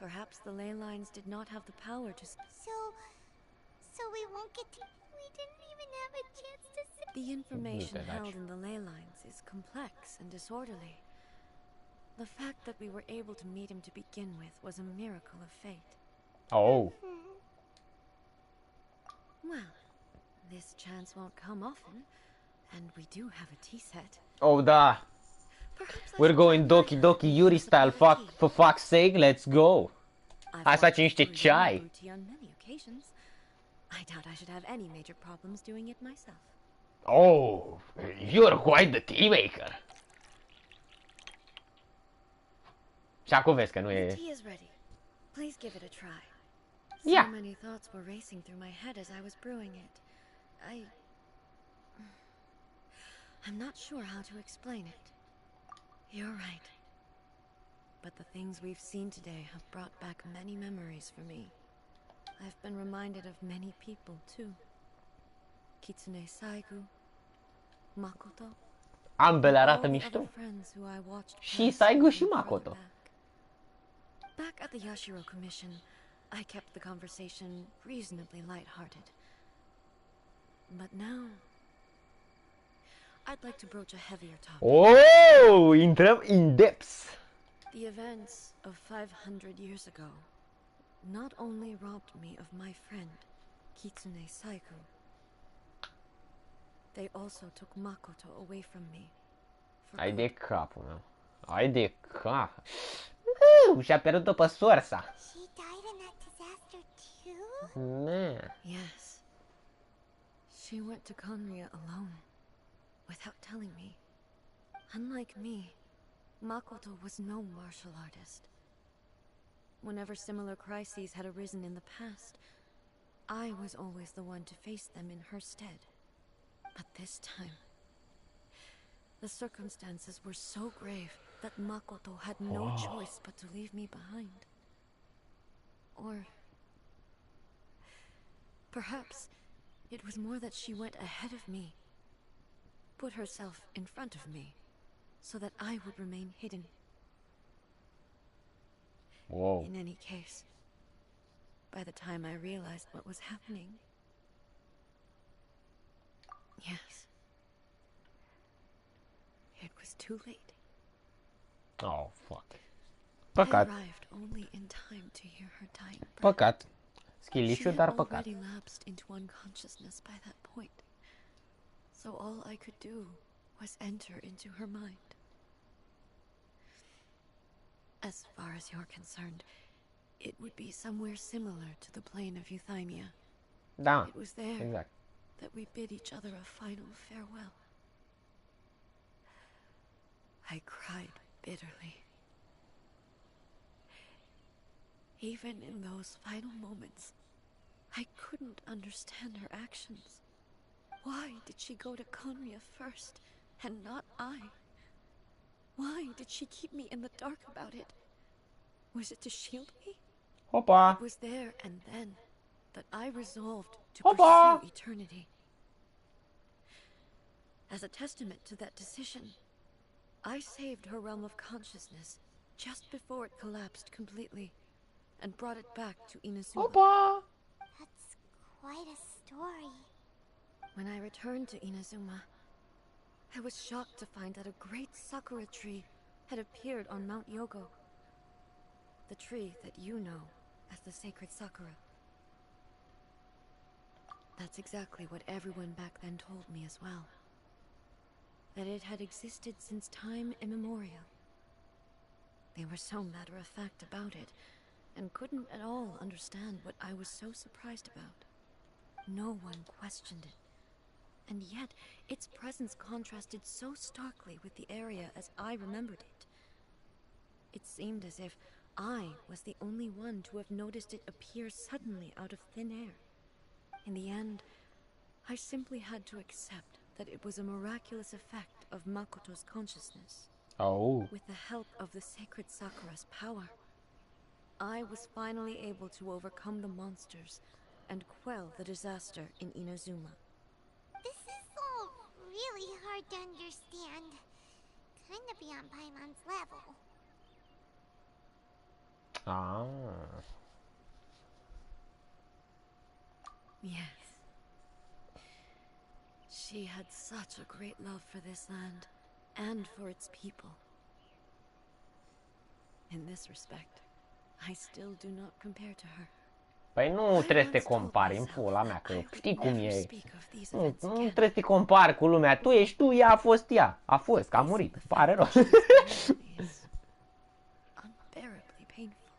D: perhaps the ley lines did not have the power to...
B: So we won't get to... We didn't even have a chance to see...
D: The information held in the ley lines is complex and disorderly. The fact that we were able to meet him to begin with was a miracle of fate.
A: Oh.
D: Well, this chance won't come often, and we do have a tea set.
A: Oh, da. We're going Doki Doki Yuri style, for fuck's sake, let's go. Hai să facem niște ceai.
D: I doubt I should have any major problems doing it myself.
A: Oh, you're quite the tea maker. Și acum vezi că nu e...
D: The tea is ready. Please give it a try.
A: Yeah.
D: So many thoughts were racing through my head as I was brewing it. I'm not sure how to explain it. You're right. But the things we've seen today have brought back many memories for me. I've been reminded of many people, too. Kitsune Saigu, Makoto.
A: Ambele arată
D: all the
A: mișto.
D: other friends who I watched
A: Și
D: pass
A: Saigu și
D: further
A: Makoto.
D: Back at the Yashiro Commission, I kept the conversation reasonably lighthearted. But now, I'd like to broach a heavier topic.
A: Oh, intrăm in depth.
D: The events of 500 years ago not only robbed me of my friend, Kitsune Saigu, they also took Makoto away from me.
A: Ai de capul meu. Ai de cap. Și-a pierdut-o pe sursa.
B: She died in that disaster too?
A: Man.
D: Yes. She went to Conria alone, without telling me. Unlike me, Makoto was no martial artist. Whenever similar crises had arisen in the past, I was always the one to face them in her stead. But this time, the circumstances were so grave that Makoto had no choice but to leave me behind. Or perhaps it was more that she went ahead of me, put herself in front of me, so that I would remain hidden.
A: Wow.
D: In any case, by the time I realized what was happening, yes, it was too late.
A: Oh, fuck.
D: I
A: Păcat.
D: arrived only in time to hear her dying breath.
A: Păcat.
D: She
A: Schilișu,
D: had
A: dar păcat.
D: already lapsed into unconsciousness by that point, so all I could do was enter into her mind. As far as you're concerned, it would be somewhere similar to the plane of Euthymia.
A: Da,
D: It was there
A: exact.
D: that we bid each other a final farewell. I cried bitterly. Even in those final moments, I couldn't understand her actions. Why did she go to Conria first, and not I? Why did she keep me in the dark about it? Was it to shield me?
A: Opa!
D: It was there and then that I resolved to
A: Opa!
D: pursue eternity. As a testament to that decision, I saved her realm of consciousness just before it collapsed completely and brought it back to Inazuma.
A: Opa!
B: That's quite a story.
D: When I returned to Inazuma, I was shocked to find that a great sakura tree had appeared on Mount Yogo. The tree that you know as the sacred sakura. That's exactly what everyone back then told me as well. That it had existed since time immemorial. They were so matter-of-fact about it, and couldn't at all understand what I was so surprised about. No one questioned it. And yet, its presence contrasted so starkly with the area as I remembered it. It seemed as if I was the only one to have noticed it appear suddenly out of thin air. In the end, I simply had to accept that it was a miraculous effect of Makoto's consciousness.
A: Oh.
D: With the help of the sacred Sakura's power, I was finally able to overcome the monsters and quell the disaster in Inazuma.
B: This is all really hard to understand. Kinda beyond Paimon's level.
A: Ah.
D: Yes. She had such a great love for this land and for its people. In this respect, I still do not compare to her.
A: Păi nu trebuie să te compari în pula mea, că știi cum e. Nu trebuie să te compari cu lumea. Tu ești tu, ea a fost ea. A fost, că a murit. Pare rău.
D: Unbearably painful.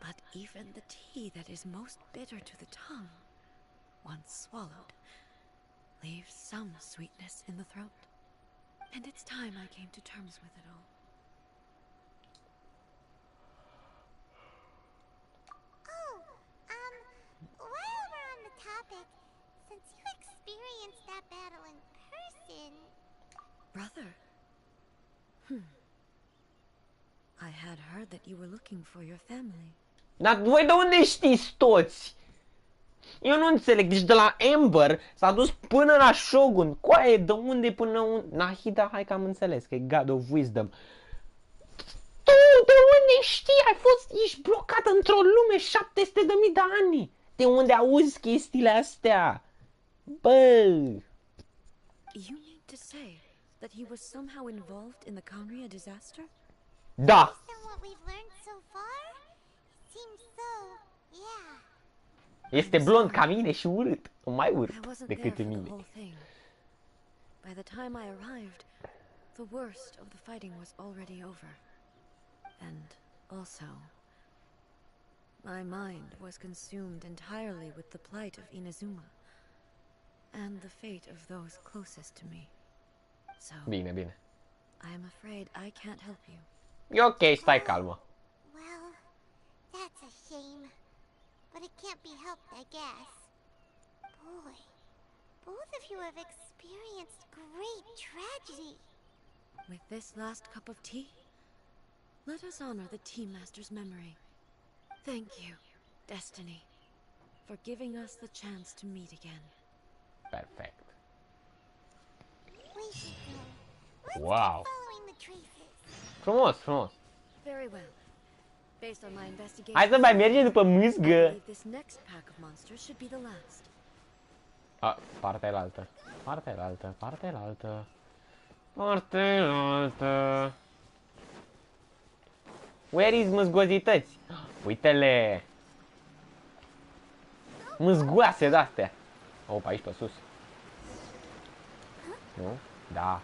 D: But even the tea that is most bitter to the tongue, once swallowed, leaves some sweetness in the throat. And it's time I came to terms with it all.
B: While we're on the topic, since you experienced that battle in person...
D: Brother? I had heard that you were looking for your family.
A: Dar voi de unde știți toți? Eu nu înțeleg, deci de la Amber s-a dus până la Shogun. Coaie, de unde până unde? Nahida, hai că am înțeles, că e God of Wisdom. Tu, de unde știi? Ești blocat într-o lume 700.000 de ani. De unde auzi chestiile astea? Bă!
D: You mean to say that he was somehow involved in the Kanria disaster?
A: Da!
B: Based on what we've learned so far, it seems so, yeah.
A: Este blond ca mine și urât. Mai
D: I
A: urât
D: wasn't there
A: decât
D: for the
A: mine.
D: whole thing. By the time I arrived, the worst of the fighting was already over. And also, my mind was consumed entirely with the plight of Inazuma and the fate of those closest to me. So,
A: Bine, bine.
D: I am afraid I can't help you.
A: E ok, stai calmă.
B: Well, that's a shame. But it can't be helped, I guess. Boy, both of you have experienced great tragedy.
D: With this last cup of tea, let us honor the Tea Master's memory. Thank you, Destiny, for giving us the chance to meet again.
A: Perfect.
B: We should go. Let's
A: Wow.
B: keep following the traces.
A: Frumos, frumos.
D: Very well. Based on my investigation,
A: Hai să mai mergem după
D: I
A: mâzgă.
D: believe this next pack of monsters should be the last.
A: A, partea elaltă. Partea elaltă, partea elaltă. Partea elaltă. Where is mâzgozități? Uite-le! Mâzgoase de-astea. Opa, aici pe sus. Nu? Da.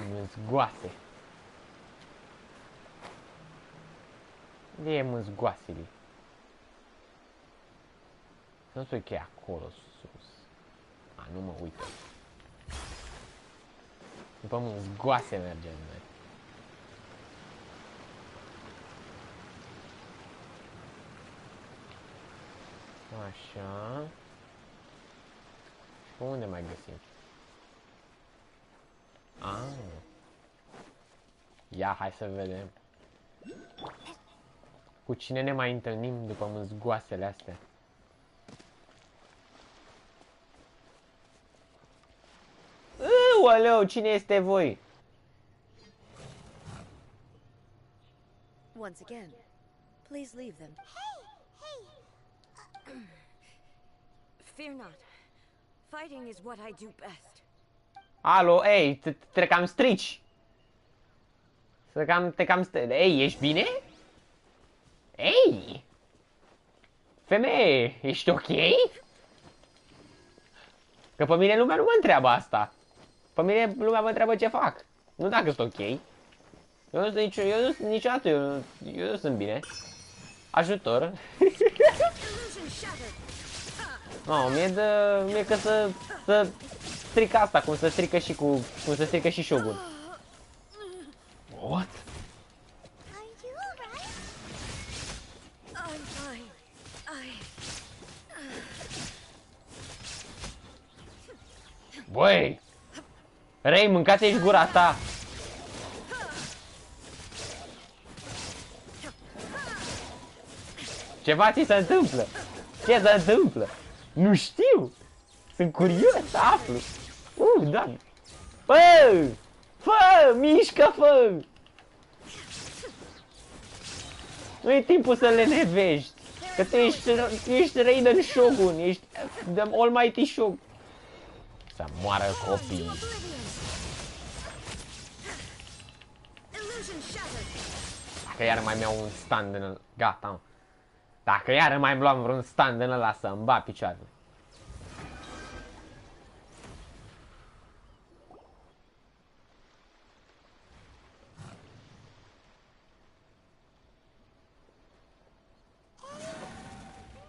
A: Mâzgoase. Unde e mâzgoasele? Nu știu că e acolo sus. A, nu mă uit. După mâzgoase mergem noi. Așa. Și pe unde mai găsim? Ah. Ia, hai să vedem. Cu cine ne mai întâlnim după mâzgoasele astea? Ualeu, cine este voi?
D: Once again, please leave them. Fear not. Fighting is what I do best.
A: Alo, ei, te cam strici. Te cam ei, ești bine? Ei! Femeie, ești ok? Că pe mine lumea nu mă întreabă asta. Pe mine lumea mă întreabă ce fac. Nu dacă sunt ok. Eu nu sunt niciodată, eu nu sunt bine. Ajutor. No, mie că să strică asta, cum să strică și Shogun. What?
B: Are you alright?
D: I'm fine.
A: Băi, Rei, mâncați-și gura ta! Ceva ți se întâmplă! Ce se întâmplă? Nu știu! Sunt curios să aflu! Doamne! Fă! Fă! Mișcă, fă! Nu e timpul să le nevești! Că tu ești Raiden Shogun! Ești the Almighty Shogun! Să moară copiii! Dacă iar mai mi-au un stand în ăla... Gata, mă. Dacă iar mai luam vreun stand în ăla să-mi bat picioarele.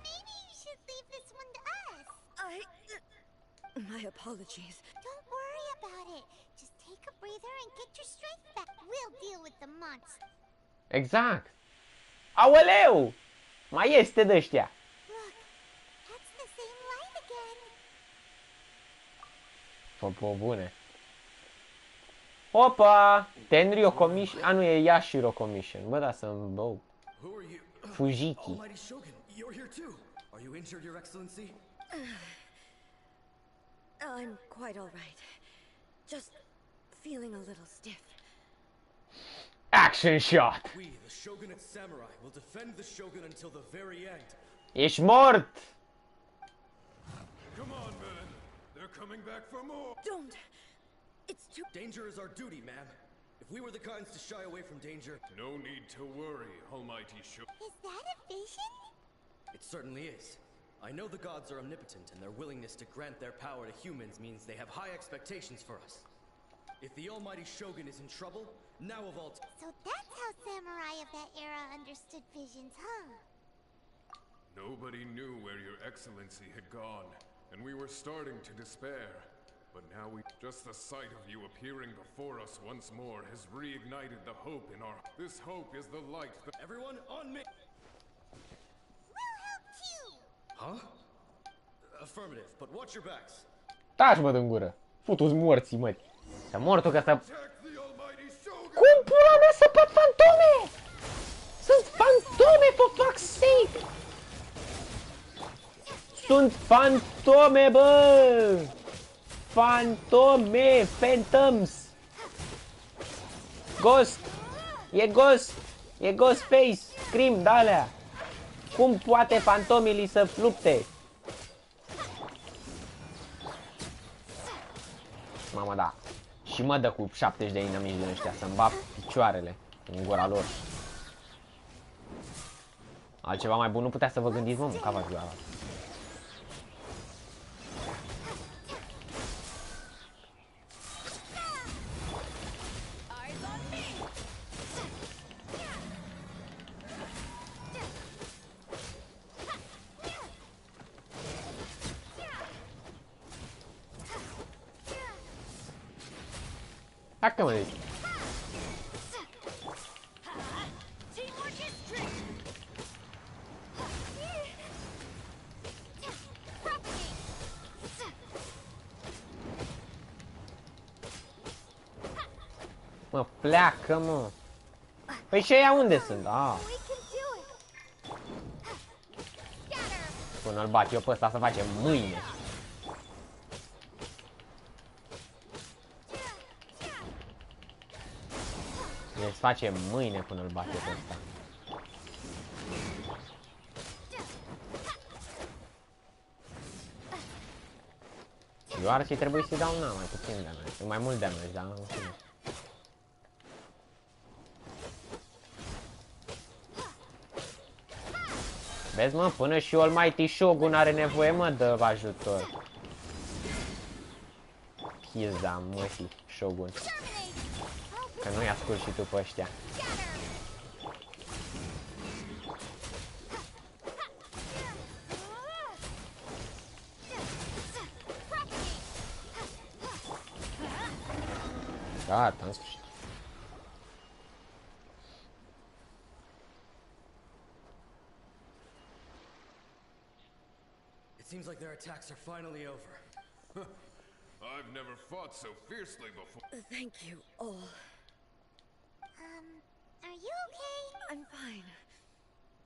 B: Maybe you should leave this one to us.
D: My apologies.
B: Don't worry about it. Just take a breather and get your strength back. We'll deal with the monster.
A: Exact! Aoleu! Mai este de-ăștia!
B: Look, that's the same light again.
A: Fă bune. Opa! Tenryo Commission... A, nu, e Yashiro Commission. Bă, da, să-mi... Bă,
E: Who are you?
A: Fujiki.
E: Almighty Shogun, you're here too. Are you injured, Your Excellency?
D: I'm quite all right. Just feeling a little stiff.
A: Action shot!
E: We, the Shogunate Samurai, will defend the Shogun until the very end.
A: Ești mort!
E: Come on, man. They're coming back for more.
D: Don't. It's too.
E: Danger is our duty, ma'am. If we were the kinds to shy away from danger... No need to worry, Almighty Shogun.
B: Is that a vision?
H: It certainly is. I know the gods are omnipotent, and their willingness to grant their power to humans means they have high expectations for us. If the Almighty Shogun is in trouble, now of all
B: So that's how samurai of that era understood visions, huh?
I: Nobody knew where your excellency had gone, and we were starting to despair. But now just the sight of you appearing before us once more has reignited the hope in our... This hope is the light that...
H: Everyone on me!
B: We'll help you!
H: Huh? Affirmative, but watch your backs.
A: Taci, mă, din gură! Futu-ți morții, măi! Să mor tu, că să... Cum pula mea să pot fantome? Sunt fantome, for fuck's sake! Sunt fantome, bă! Fantome! Phantoms! Ghost! E Ghost! E Ghostface! Scream, de-alea! Cum poate fantomilii să lupte? Mamă, da. Și mă dă cu 70 de inamici din ăștia să-mi bat picioarele în gura lor. Altceva mai bun nu putea să vă gândiți, mă, mâncava gura. Dacă mă zici. Mă, pleacă, mă. Păi și ăia unde sunt? Ah. Până-l bat eu pe ăsta să facem mâine. Deci facem mâine până-l bat eu pe ăsta. Eu ar fi trebuit să-i dau mai puțin damage, mai mult damage, dar în fine. Vezi, mă, până și Almighty Shogun are nevoie, mă, de ajutor. Pizda, mătii, Shogun. Că nu-i ascult și tu pe ăștia. Gata, în sfârșit.
H: It seems like their attacks are finally over.
I: I've never fought so fiercely before.
D: Thank you all.
B: Are you okay?
D: I'm fine.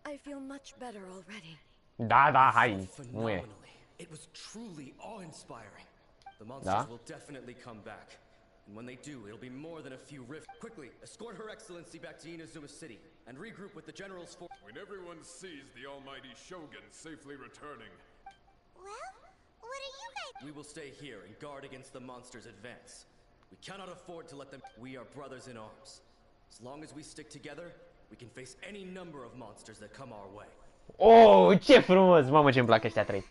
D: I feel much better already.
A: Da, da,
H: You
A: hai.
H: fought
A: Nu e.
H: phenomenally. It was truly awe-inspiring. The
A: Da?
H: monsters will definitely come back. And when they do, it'll be more than a few rifts. Quickly, escort Her Excellency back to Inazuma City and regroup with the General's force.
I: When everyone sees the almighty Shogun safely returning,
B: Well, what are you guys?
H: We will stay here and guard against the monsters' advance. We cannot afford to let them. We are brothers in arms. As long as we stick together, we can face any number of monsters that come our way.
A: Oh, ce frumos! Mamă, ce-mi plac ăștia trei.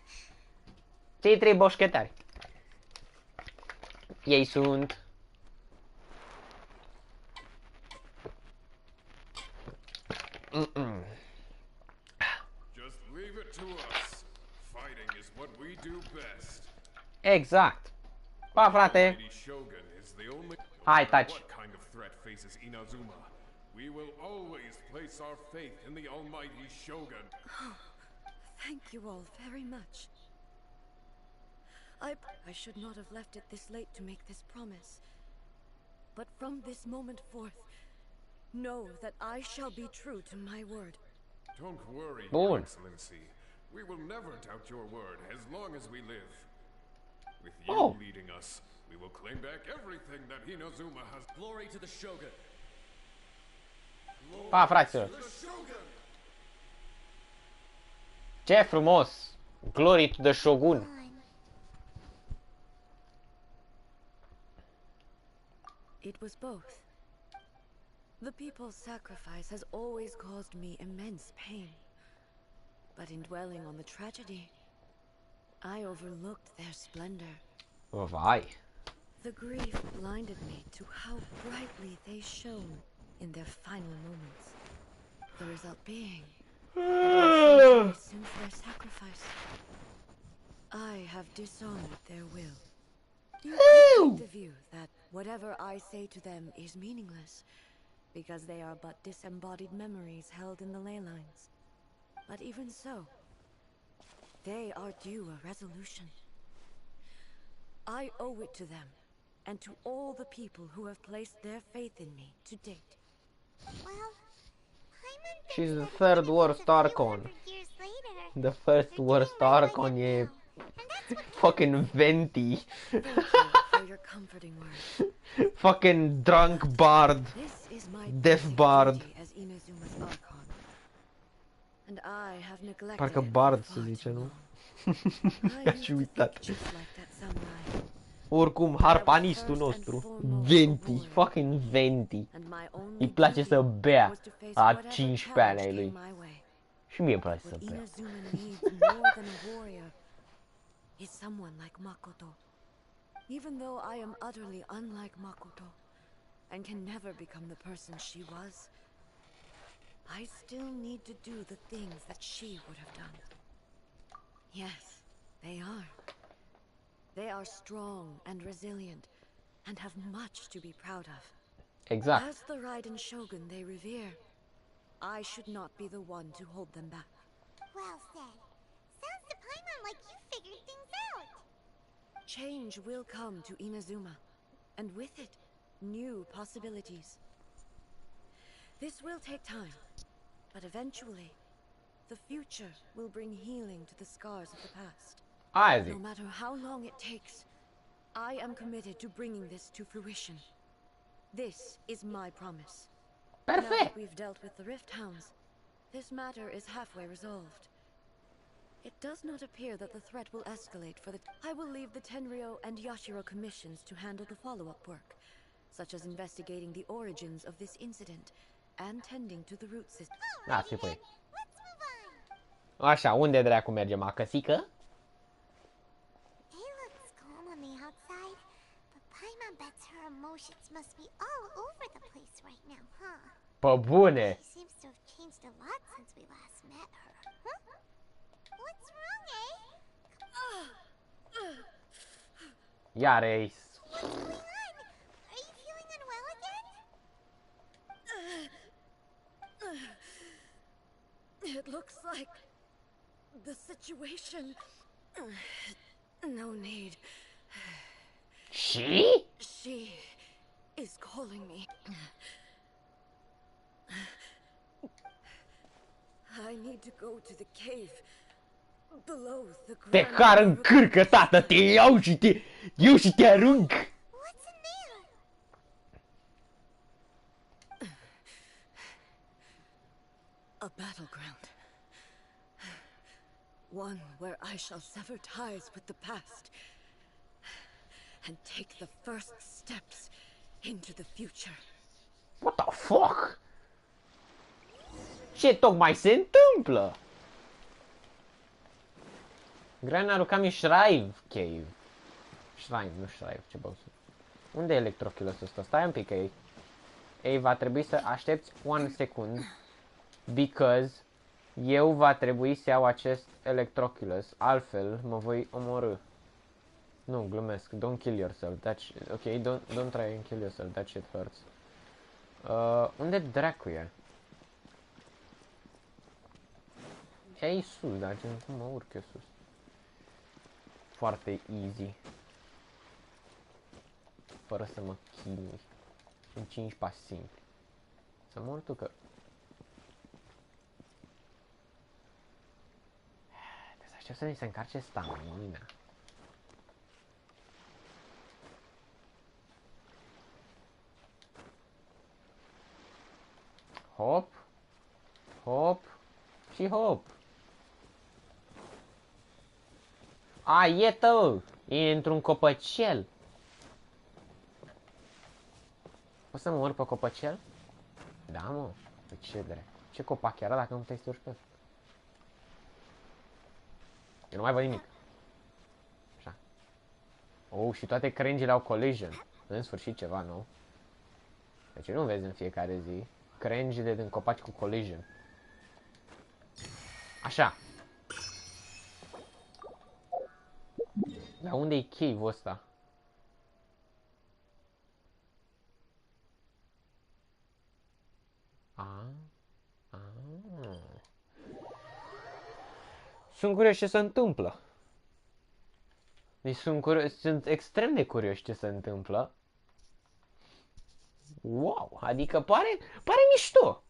A: Cei trei boșchetari. Ei sunt...
I: just leave it to us. Fighting is what we do best.
A: Exact. Pa, frate!
I: Almighty Shogun is the only.
A: Hai,
I: No matter
A: taci.
I: what kind of threat faces Inazuma, we will always place our faith in the almighty Shogun.
D: Thank you all very much. I should not have left it this late to make this promise. But from this moment forth, know that I shall be true to my word.
I: Don't worry,
A: Bun.
I: Your Excellency. We will never doubt your word as long as we live. With you
A: Oh.
I: leading us, we will claim back everything that Inazuma has.
H: Glory to the Shogun.
A: Pa, fraților! Ce frumos! Glory to the Shogun!
D: It was both. The people's sacrifice has always caused me immense pain. But in dwelling on the tragedy, I overlooked their splendor.
A: Vai!
D: The grief blinded me to how brightly they shone in their final moments. The result being, since their sacrifice, I have dishonored their will. You could take the view that whatever I say to them is meaningless, because they are but disembodied memories held in the ley lines. But even so, they are due a resolution. I owe it to them, and to all the people who have placed their faith in me to date.
B: Well, Paimon thinks
A: She's the
B: that
A: third
B: even if
A: worst
B: it's a few
A: Archon.
B: hundred years later,
A: The first
B: they're
A: worst
B: doing right by
A: Archon
B: him
A: e
B: now. And that's what
A: fucking Venti.
D: Thank you for your comforting words.
A: Fucking drunk bard.
D: This is my
A: Death
D: basic
A: Bard.
D: duty as Inazuma's Archon. And I have neglected
A: Parcă
D: it
A: bard
D: for
A: se
D: far
A: zice,
D: too
A: nu?
D: long. I
A: Mi-aș
D: used to
A: uitat.
D: think just like that samurai.
A: Oricum, harpanistul nostru, Venti, fucking Venti.
D: And my only
A: Îi place
D: duty
A: să bea
D: was to face
A: la
D: whatever
A: 15 ani ai
D: challenge
A: lui.
D: came my way.
A: Și mie îmi place să
D: What
A: bea.
D: Inazuma needs more than a warrior is someone like Makoto. Even though I am utterly unlike Makoto and can never become the person she was, I still need to do the things that she would have done. Yes, they are. They are strong and resilient and have much to be proud of.
A: Exact.
D: As the Raiden Shogun they revere, I should not be the one to hold them back.
B: Well said. Sounds to Paimon like you figured things out.
D: Change will come to Inazuma, and with it, new possibilities. This will take time, but eventually, the future will bring healing to the scars of the past.
A: Aia
D: No
A: zic.
D: matter how long it takes, I am committed to bringing this to fruition. This is my promise. Now that
A: Perfect.
D: we've dealt with the Rift Hounds, this matter is halfway resolved. It does not appear that the threat will escalate for the... I will leave the Tenryo and Yashiro commissions to handle the follow-up work, such as investigating the origins of this incident and tending to the root system.
A: Da, ți păi.
B: Let's move on.
A: Așa, unde dracu mergem? Acăsică?
B: It looks calm on the outside, but Paimon bets her emotions must be all over the place right now, huh?
A: Pe bune!
B: She seems to have changed a lot since we last met her. Huh? What's wrong, eh?
A: Iar e...
B: What's going on? Are you feeling unwell again?
D: It looks like the situation... No need.
A: Și?
D: She is calling me. I need to go to the cave below the
A: Te
D: ground.
A: car în cârcă, tată, te iau și te arunc.
B: What's in there?
D: A battleground. One where I shall sever ties with the past and take the first steps into the future.
A: What the fuck? Ce tocmai se întâmplă? Grana Rukami Shrine Cave. Shrine, nu Shrine, ce bău. Unde e electroculosul ăsta? Stai un pic, ei, va trebui să aștepți 1 secund. Because eu va trebui să iau acest electroculus, altfel mă voi omorâ. Nu, glumesc. Don't kill yourself. That's ok, don't try and kill yourself. That shit hurts. Unde dracu e? E aici sus, dar gen cum mă urc eu sus? Foarte easy. Fără să mă chinui. Sunt 5 pași simpli. Să mor tu că... Trebuie să aștept să mi se încarce stamina. Hop. Hop. Și hop. A, iată! E într-un copăcel. O să mă urc pe copăcel? Da, mă. Pe ce drept? Ce copac era dacă nu puteai să te urci pe ăsta? Eu nu mai văd nimic. Așa. Oh, și toate crengile au collision. În sfârșit ceva nou. Deci nu vezi în fiecare zi. Crengile din copaci cu collision. Așa. Dar unde e cave-ul ăsta? Sunt curios ce se întâmplă. Deci sunt extrem de curios ce se întâmplă. Wow, adică pare mișto.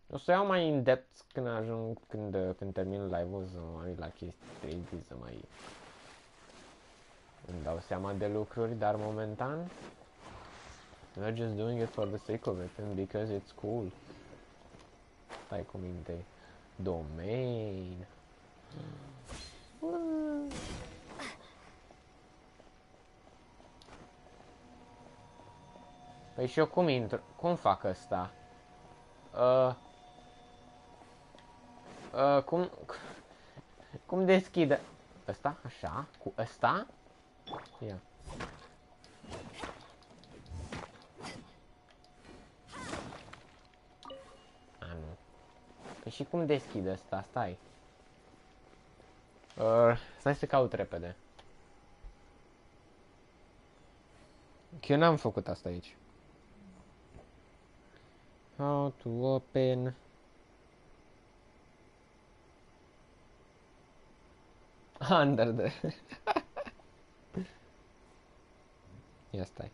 A: O să iau mai in depth când ajung, când termin live-ul, să mă uit la chestii 3D, să mai îmi dau seama de lucruri, dar momentan we're just doing it for the sake of it and because it's cool. Stai cu minte. Domain. Păi și eu cum intru? Cum fac ăsta? Cum deschide? Ăsta? Așa? Cu ăsta? Ia. A, nu. Păi și cum deschide ăsta? Stai. Stai să caut repede. Că eu n-am făcut asta aici. How to open... Under the... Ia stai.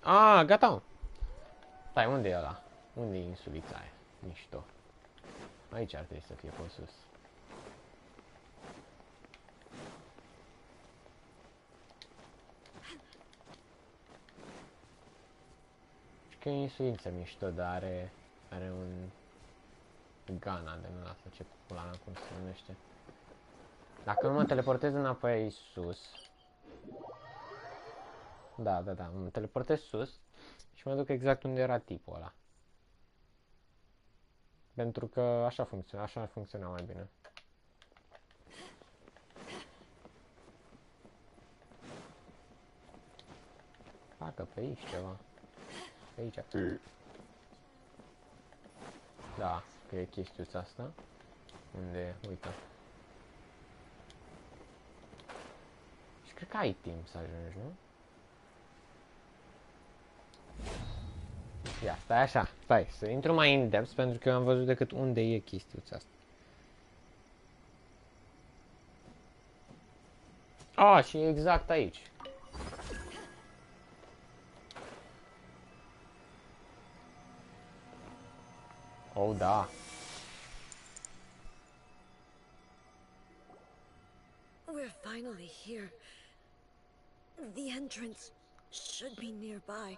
A: Ah, gata. Stai, unde e ăla? Unde e insulița aia? Mișto. Aici ar trebui să fie pe sus. Și că e insuliță mișto, dar are un gana de nu lasă, ce pula mea, cum se numește. Dacă nu mă teleportez înapoi aici sus. Da, mă teleportez sus și mă duc exact unde era tipul ăla. Pentru că așa funcționa mai bine. Facă pe aici ceva. Pe aici. Da, că e chestiuța asta. Unde e? Uite. Și cred că ai timp să ajungi, nu? Ia, stai așa, stai, să intru mai în depth pentru că eu am văzut decât unde e chestiuța asta. Ah, și e exact aici. Oh, da.
D: We're finally here. The entrance should be nearby.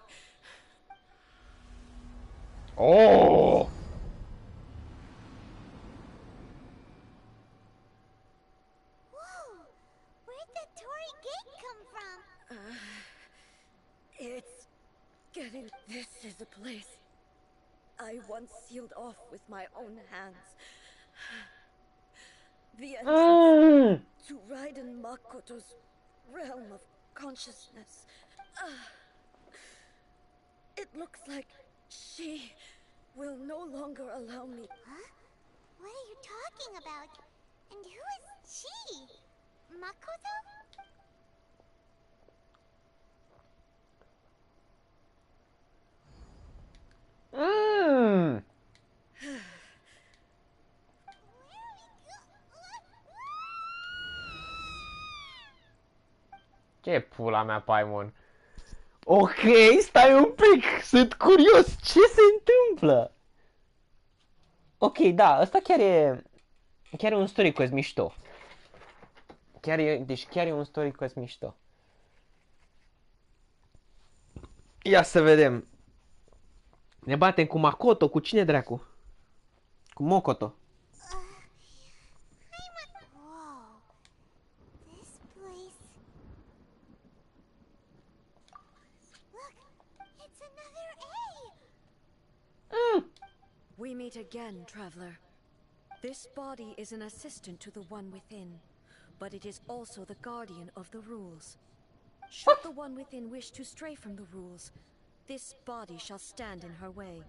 A: Oh!
B: Whoa! Where'd the Tory gate come from?
D: It's getting... This is a place I once sealed off with my own hands. The entrance to Raiden Makoto's realm of consciousness. It looks like she will no longer allow me.
B: Huh? What are you talking about? And who is she? Makoto?
A: Mmm! Ce pula mea, Paimon? Ok, stai un pic, sunt curios, ce se întâmplă? Ok, da, ăsta chiar e un story quest mișto. Deci chiar e un story quest mișto. Ia să vedem. Ne batem cu Makoto, cu cine dracu? Cu Mokoto.
B: Whoa. This place... Look! It's another A!
D: We meet again, traveler. This body is an assistant to the one within, but it is also the guardian of the rules. Should the one within wish to stray from the rules, this body shall stand in her way.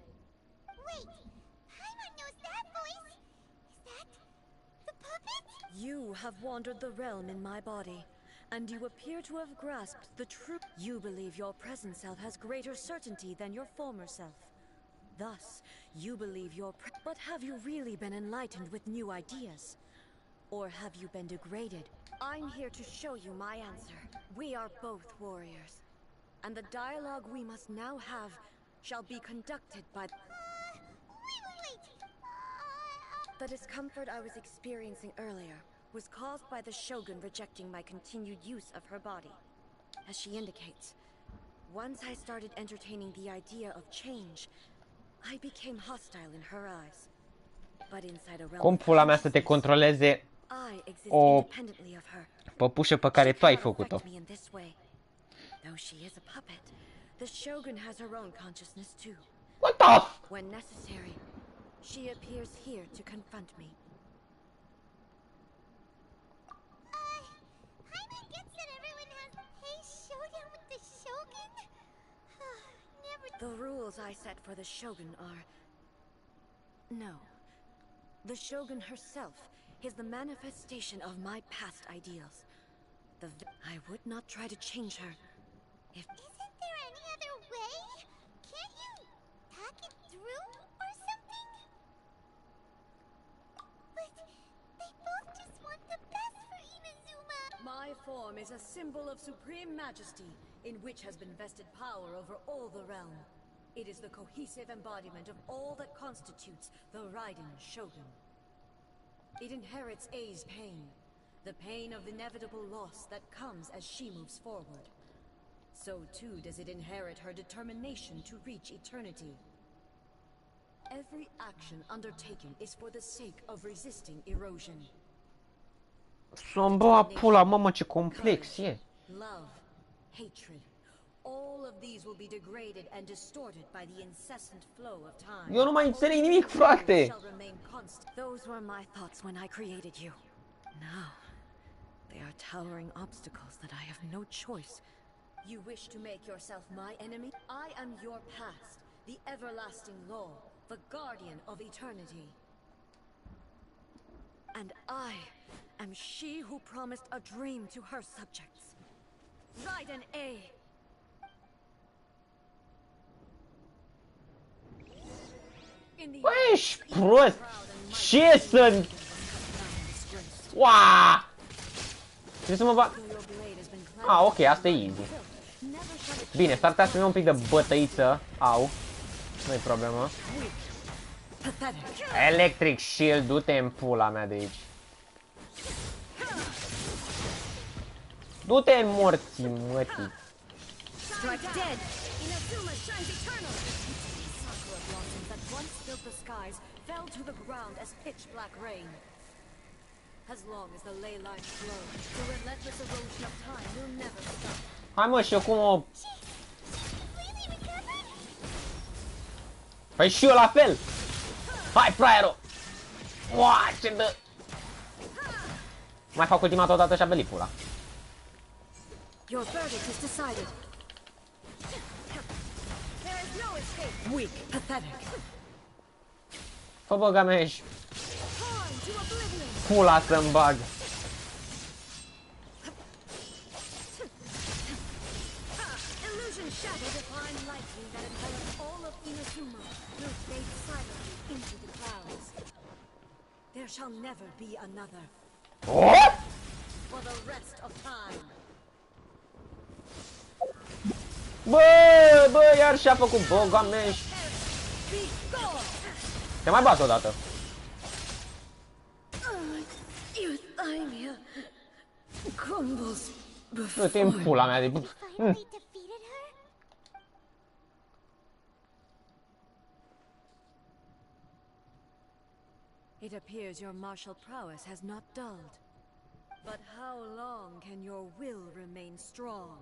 B: Wait! Paimon knows that voice! Is that... the puppet?
D: You have wandered the realm in my body, and you appear to have grasped the truth. You believe your present self has greater certainty than your former self. Thus, you believe but have you really been enlightened with new ideas? Or have you been degraded? I'm here to show you my answer. We are both warriors, and the dialogue we must now have shall be conducted by...
B: Wait!
D: The discomfort I was experiencing earlier was caused by the Shogun rejecting my continued use of her body. As she indicates, once I started entertaining the idea of change, I became hostile in her eyes. But inside a realm
A: Cum pula mea să te controleze
D: I exist
A: o
D: independently of her.
A: păpușă pe care tu ai
D: She cannot
A: făcut-o?
D: affect me in this way. Though she is a puppet, the Shogun has her own consciousness too.
A: What the f...
D: When necessary, she appears here to confront me.
B: Paimon gets that everyone has a showdown with the Shogun? Never...
D: The rules I set for the Shogun are... No. The Shogun herself is the manifestation of my past ideals. I would not try to change her.
B: Isn't there any other way? Can't you talk it through or something? But they both just want the best for Inazuma.
D: My form is a symbol of supreme majesty, in which has been vested power over all the realm. It is the cohesive embodiment of all that constitutes the Raiden Shogun. It inherits A's pain, the pain of inevitable loss that comes as she moves forward. So too does it inherit her determination to reach eternity. Every action undertaken is for the sake of resisting erosion.
A: Somboa pula, mamă, ce complex e.
D: Love, hatred, all of these will be degraded and distorted by the incessant flow of time.
A: Eu nu mai înțeleg nimic, frate.
D: Those were my thoughts when I created you. Now, they are towering obstacles that I have no choice. You wish to make yourself my enemy? I am your past, the everlasting law, the guardian of eternity. And I am she who promised a dream to her subjects. Raiden A.
A: Băi, ești prost! Ce sunt? Uaa! Trebuie să mă bag... Ah, ok, asta e easy. Bine, s-ar putea să-mi iau un pic de bătăiță. Au. Nu-i problemă. Electric Shield, du-te în pula mea de aici. Du-te în morții, mătii. Hai mă, și eu cum o... Păi și eu la fel! Hai, fraiero! Uaa, ce dă! Mai fac ultima tot dată și-a belit pula.
D: Your verdict is decided. There is no escape. Weak, pathetic.
A: Fă băga mea ești. Pula să-mi bag.
D: Illusion shadow divine lightning that envelops all of Inazuma will fade silently into the clouds. There shall never be another.
A: What?
D: For the rest of time.
A: Bă, iar și-a făcut băga mea ești. Te mai bat odată. Du-te în pula mea de...
D: It appears your martial prowess has not dulled. But how long can your will remain strong?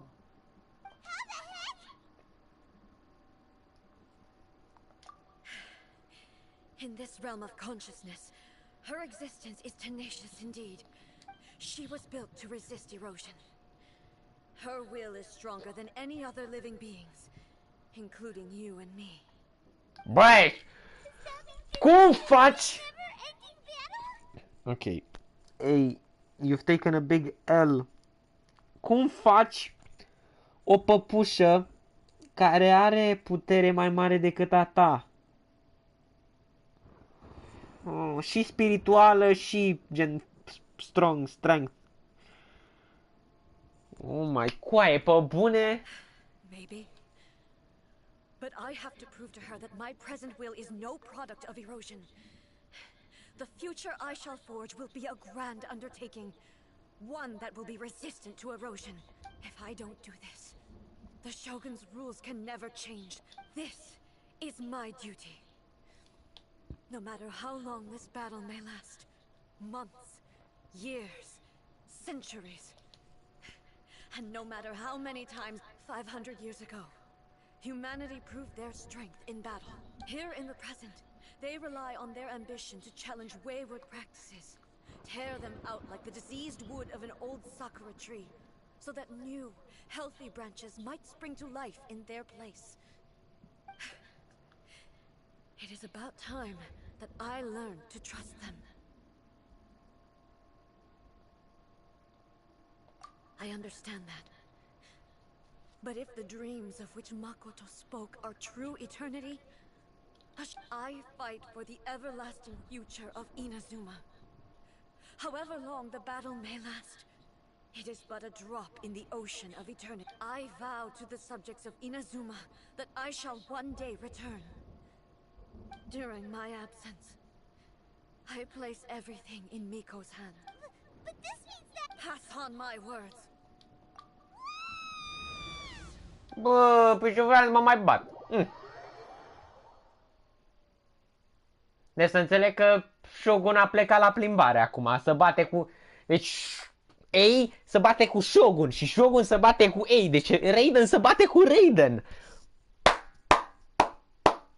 D: In this realm of consciousness, her existence is tenacious indeed. She was built to resist erosion. Her will is stronger than any other living beings, including you and me.
A: Băi! Cum faci? Ok. Hey, you've taken a big L. Cum faci o păpușă care are putere mai mare decât a ta? Și spirituală și gen strength. Oh my, coaie, pe bune?
D: Maybe. But I have to prove to her that my present will is no product of erosion. The future I shall forge will be a grand undertaking. One that will be resistant to erosion. If I don't do this, the Shogun's rules can never change. This is my duty. No matter how long this battle may last, months, years, centuries, and no matter how many times 500 years ago, humanity proved their strength in battle. Here in the present, they rely on their ambition to challenge wayward practices, tear them out like the diseased wood of an old sakura tree, so that new, healthy branches might spring to life in their place. It is about time that I learned to trust them. I understand that. But if the dreams of which Makoto spoke are true eternity, I fight for the everlasting future of Inazuma. However long the battle may last, it is but a drop in the ocean of eternity. I vow to the subjects of Inazuma that I shall one day return. During my absence, I place everything in Miko's hands.
B: But this means that...
D: Pass on my words.
A: Bă, păi ce vreau să mă mai bat. Deci să înțeleg că Shogun a plecat la plimbare acum, să bate cu... Deci Ei se bate cu Shogun și Shogun se bate cu Ei, deci Raiden se bate cu Raiden.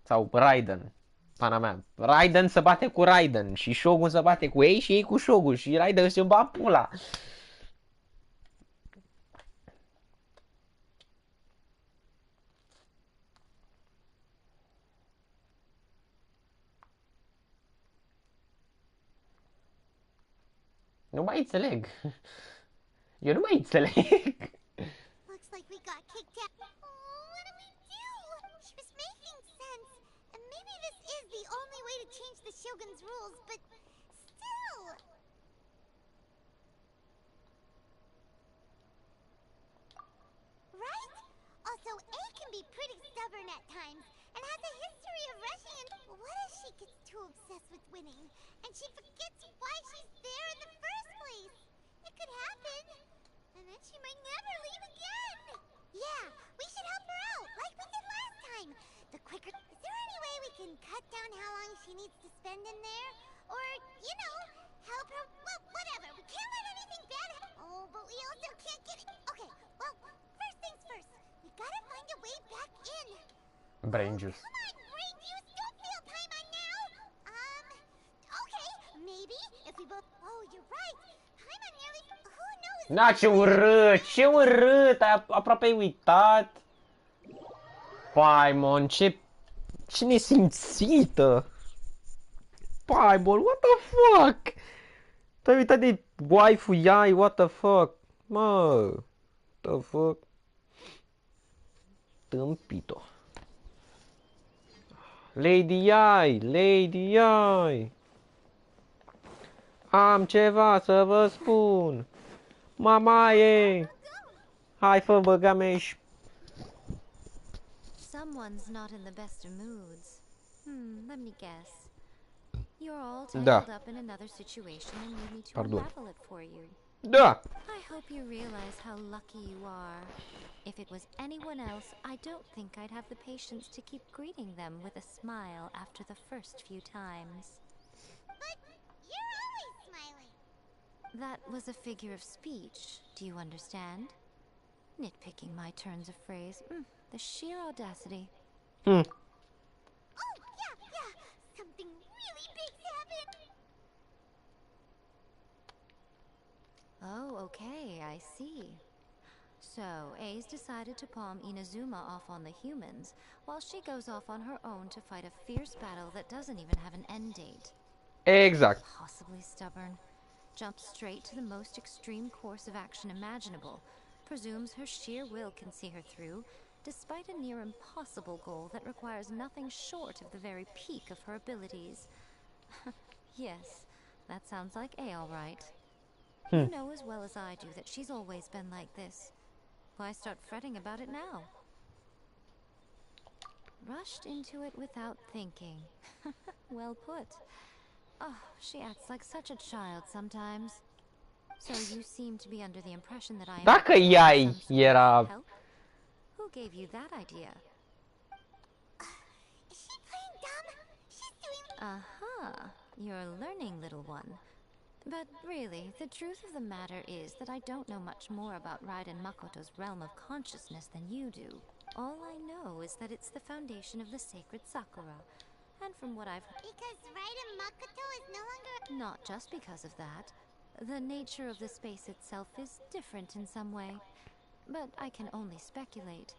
A: Sau Raiden, pana mea. Raiden se bate cu Raiden și Shogun se bate cu Ei și Ei cu Shogun și Raiden se bat pula. Nu mai înțeleg. Eu nu mai înțeleg.
B: Looks like we got kicked out. Oh, what do we do? She was making sense. And maybe this is the only way to change the Shogun's rules, but still. Right? Also, A can be pretty stubborn at times and has a history of rushing and what if she gets too obsessed with winning and she forgets why she's there in the first place? It could happen. And then she might never leave again. Yeah, we should help her out, like we did last time. The quicker... Is there any way we can cut down how long she needs to spend in there? Or, you know, help her... Well, whatever. We can't let anything bad happen. Oh, but we also can't get it... Okay, well, first things first. We gotta find a way back in.
A: Brain juice.
B: Come on, brain juice, don't feel time on now. Okay, maybe if we both... Oh, you're right. Time on nearly... Who knows?
A: Na, ce urât! Ce urât! Aproape ai uitat. Paimon, ce nesimțită! Paimon, what the fuck? Te-ai uitat de waifu Yai, what the fuck? Mă, what the fuck? Tâmpito. Lady Yai, Lady Yai. Am ceva să vă spun. Mamaie. Hai, fă băgameș.
D: Someone's not in the best of moods. Let me guess. You're all
A: Da.
D: tangled up in another situation and need me to
A: Pardon.
D: unravel it for you.
A: Da.
D: I hope you realize how lucky you are. If it was anyone else, I don't think I'd have the patience to keep greeting them with a smile after the first few times.
B: But you're always smiling.
D: That was a figure of speech, do you understand? Nitpicking my turns of phrase. The sheer audacity.
B: Oh, yeah. Something really big's happened.
D: Oh, okay, I see. So, A's decided to palm Inazuma off on the humans, while she goes off on her own to fight a fierce battle that doesn't even have an end date.
A: Exact.
D: Possibly stubborn. Jumps straight to the most extreme course of action imaginable. Presumes her sheer will can see her through, despite a near impossible goal that requires nothing short of the very peak of her abilities. Yes, that sounds like A all right. You know as well as I do that she's always been like this. Why start fretting about it now? Rushed into it without thinking. Well put. Oh, she acts like such a child sometimes. So you seem to be under the impression that I am...
A: Dacă Yai era...
D: Help? Who gave you that idea?
B: Is she playing dumb? She's doing...
D: Aha, you're learning, little one. But really, the truth of the matter is that I don't know much more about Raiden Makoto's realm of consciousness than you do. All I know is that it's the foundation of the sacred Sakura. And from what I've heard...
B: Because Raiden Makoto is no longer...
D: Not just because of that. The nature of the space itself is different in some way. But I can only speculate.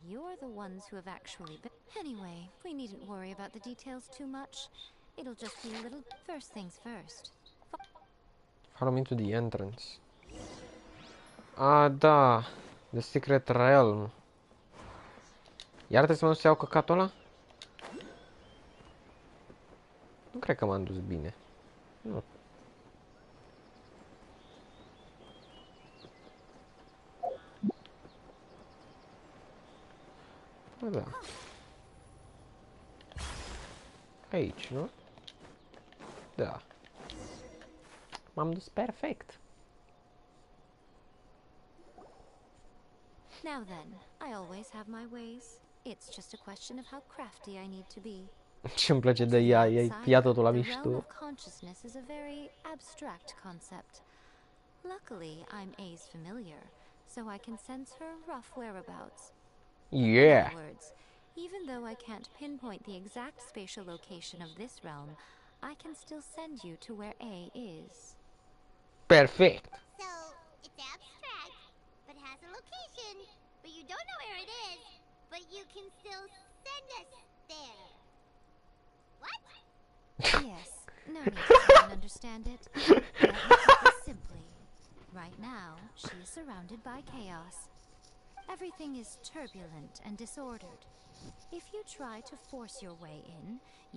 D: You're the ones who have actually been... Anyway, we needn't worry about the details too much. It'll just be a little... First things first.
A: Follow me to the entrance. Ah, da. The Secret Realm. Iar trebuie să mă duc să iau căcatul ăla? Nu cred că m-am dus bine. Nu. Da. Aici, nu? Da. M-am dus perfect.
D: Now then, I always have my ways. It's just a question of how crafty I need to be.
A: Ce-mi place de ea, ia totul la
D: The realm
A: mișto.
D: of consciousness is a very abstract concept. Luckily, I'm A's familiar, so I can sense her rough whereabouts.
A: Yeah.
D: In other words, even though I can't pinpoint the exact spatial location of this realm, I can still send you to where A is.
A: Perfect.
B: So, it's abstract, but has a location, but you don't know where it is, but you can still send us there. What?
D: Yes, no need to try and understand it. Let me keep this simple.
J: right now, she is surrounded by chaos. Everything is turbulent and disordered. If you try to force your way in,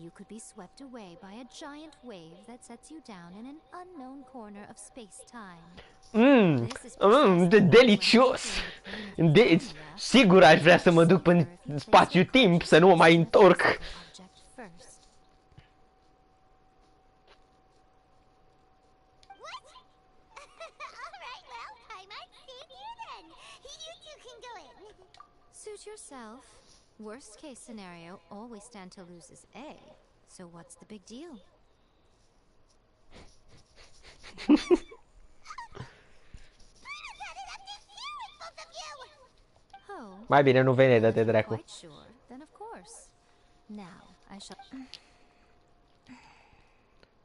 J: you could be swept away by a giant wave that sets you down in an unknown corner of space-time.
A: Delicios! Sigur aș vrea să mă duc în spațiu-timp, să nu mă mai întorc.
J: Suit yourself. Worst case scenario, all we stand to lose is A. So what's the big deal?
A: Mai bine nu veni, dă-te dracu.
J: Quite sure. Then of course. Now, I shall...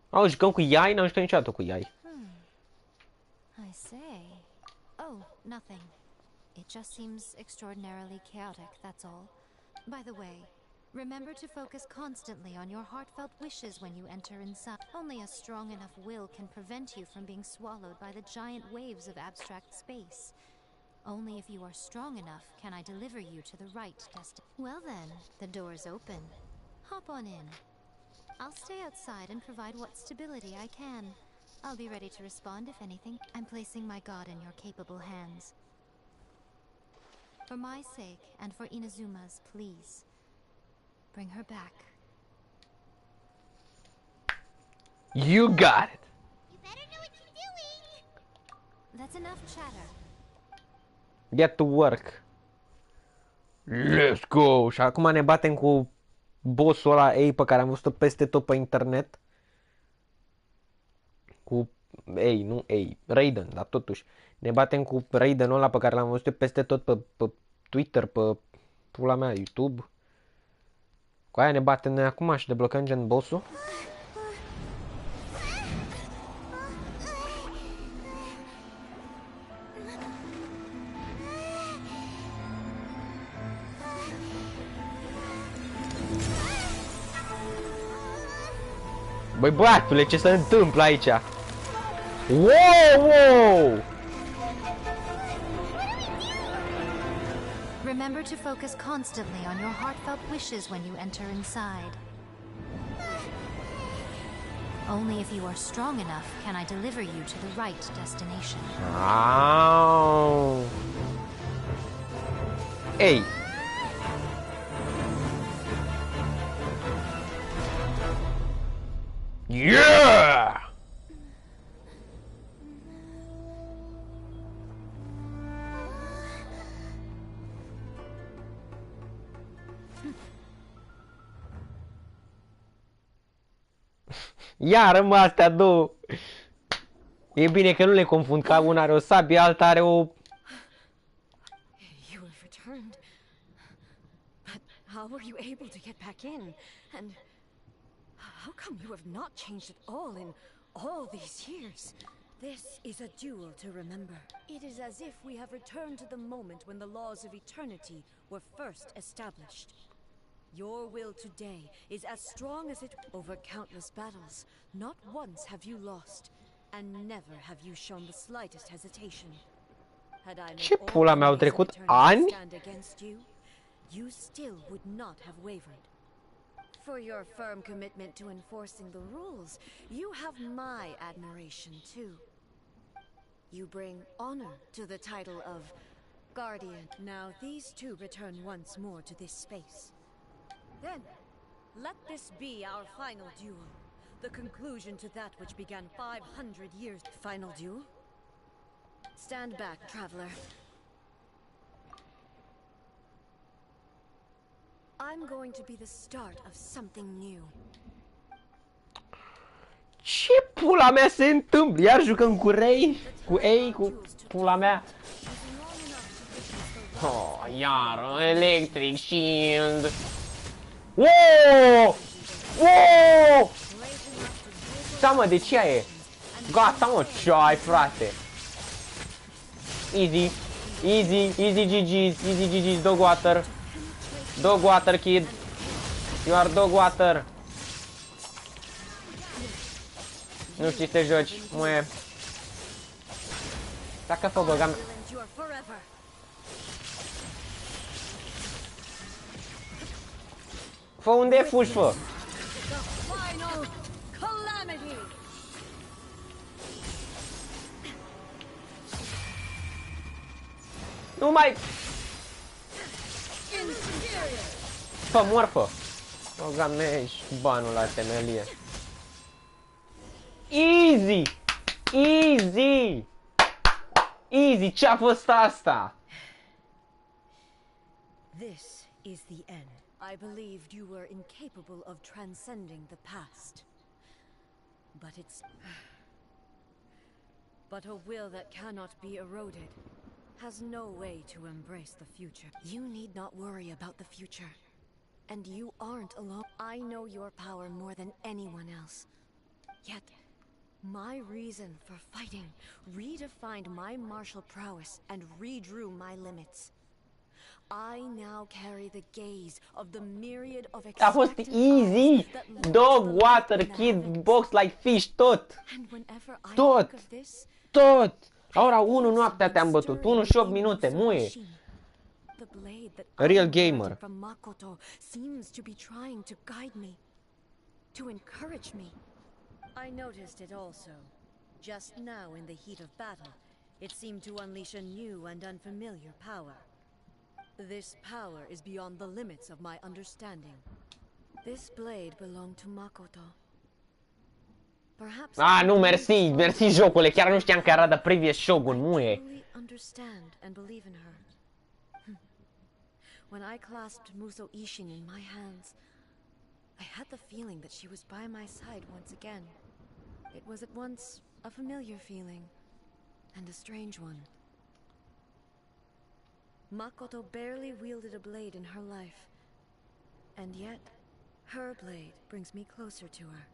A: Au, jucăm cu iai? N-am jucat niciodată cu iai.
J: I say. Oh, nothing. It just seems extraordinarily chaotic, that's all. By the way, remember to focus constantly on your heartfelt wishes when you enter inside. Only a strong enough will can prevent you from being swallowed by the giant waves of abstract space. Only if you are strong enough can I deliver you to the right destination. Well then, the door is open. Hop on in. I'll stay outside and provide what stability I can. I'll be ready to respond if anything. I'm placing my god in your capable hands. For my sake, and for Inazuma's, please, bring her back.
A: You got it!
B: You better know what you're doing!
J: That's enough chatter.
A: Get to work. Let's go! Și acum ne batem cu bossul ăla ei pe care am văzut-o peste tot pe internet. Cu ei, nu ei, Raiden, dar totuși. Ne batem cu Raidenul ăla pe care l-am văzut peste tot pe Twitter, pe pula mea, YouTube. Cu aia ne batem noi acum și deblocăm gen bossul. Băi băiatule, ce se întâmplă aici? Wow, wow!
J: Remember to focus constantly on your heartfelt wishes when you enter inside. Only if you are strong enough can I deliver you to the right destination.
A: Wow. Ei! Yeah! Iar mă, astea două. E bine că nu le confund, că una are o sabie, alta are o...
D: You have returned. But how were you able to get back in? And how come you have not changed at all in all these years?
K: This is a duel to remember. It is as if we have returned to the moment when the laws of eternity were first established. Your will today is as strong as it over countless battles. Not once have you lost, and never have you shown the slightest hesitation. Had I
A: Ce pula mea, au trecut ani?
K: stand against you, you still would not have wavered. For your firm commitment to enforcing the rules, you have my admiration too. You bring honor to the title of Guardian. Now these two return once more to this space. Then, let this be our final duel. The conclusion to that which began 500 years. Final duel? Stand back, traveler. I'm going to be the start of something new.
A: Ce pula mea se întâmplă? Iar jucăm cu Ray? Cu ei? Cu pula mea? Oh, iar Electric Shield. Wow! Wow! Da, mă, de ce e? Gata, mă, ce ai, frate? Easy. Easy, easy GG's, easy GG's, dog water. Dog water, kid. You are dog water. Nu știi să te joci, mă. Tacă foc, băgam... Fă unde fugi, fă! Nu mai... Fă, mor, fă! Băgamești banul la temelie. Easy! Easy! Easy, ce-a fost asta?
K: This is the end. I believed you were incapable of transcending the past. But a will that cannot be eroded has no way to embrace the future. You need not worry about the future. And you aren't alone. I know your power more than anyone else. Yet, my reason for fighting redefined my martial prowess and redrew my limits. I now carry the gaze of the myriad of
A: A fost easy! Dog, water, kid, box like fish, tot! Tot! Tot! La ora 1 noaptea te-am bătut, 1 și 8 minute, muie! Real gamer.
K: From Makoto seems to be trying to guide me, to encourage me. I noticed it also. Just now in the heat of battle, it seemed to unleash a new and unfamiliar power. This power is beyond the limits of my understanding. This blade belonged to Makoto. Perhaps
A: nu, mersi, mersi jocule, chiar nu știam că era de previous Shogun, muie.
K: Understand and believe in her. When I clasped Muso Ishin in my hands, I had the feeling that she was by my side once again. It was at once a familiar feeling and a strange one. Makoto barely wielded a blade in her life, and yet her blade brings me closer to her.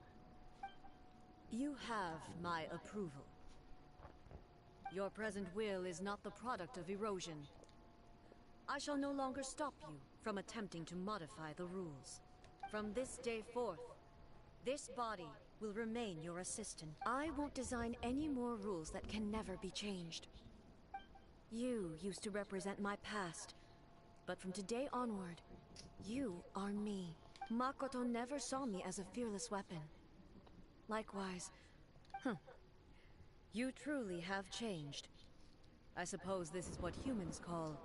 K: You have my approval. Your present will is not the product of erosion. I shall no longer stop you from attempting to modify the rules. From this day forth, this body will remain your assistant. I won't design any more rules that can never be changed. You used to represent my past, but from today onward, you are me. Makoto never saw me as a fearless weapon. Likewise, you truly have changed. I suppose this is what humans call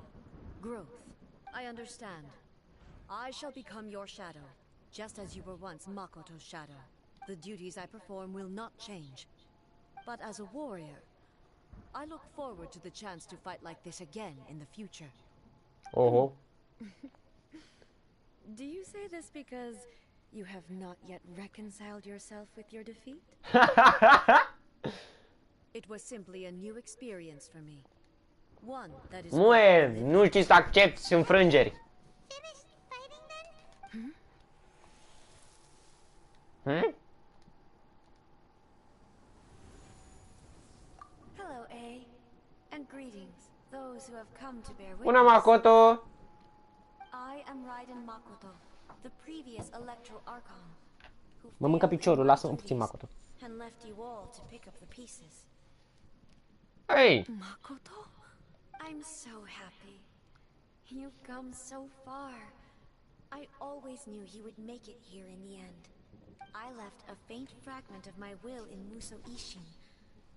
K: growth. I understand. I shall become your shadow, just as you were once Makoto's shadow. The duties I perform will not change. But as a warrior, I look forward to the chance to fight like this again in the future.
A: Oh.
K: Do you say this because you have not yet reconciled yourself with your defeat? It was simply a new experience for me. One that is...
A: Nu știi să accepti înfrângeri.
K: Hello, A. And greetings, those who have come to bear witness.
A: Bună, Makoto!
K: I am Raiden Makoto, the previous Electro Archon, who
A: mă mâncă piciorul, lasă-mă puțin, Makoto.
K: And left you all to pick up the pieces.
A: Hey!
K: Makoto? I'm so happy. You've come so far. I always knew you would make it here in the end. I left a faint fragment of my will in Muso Ishin,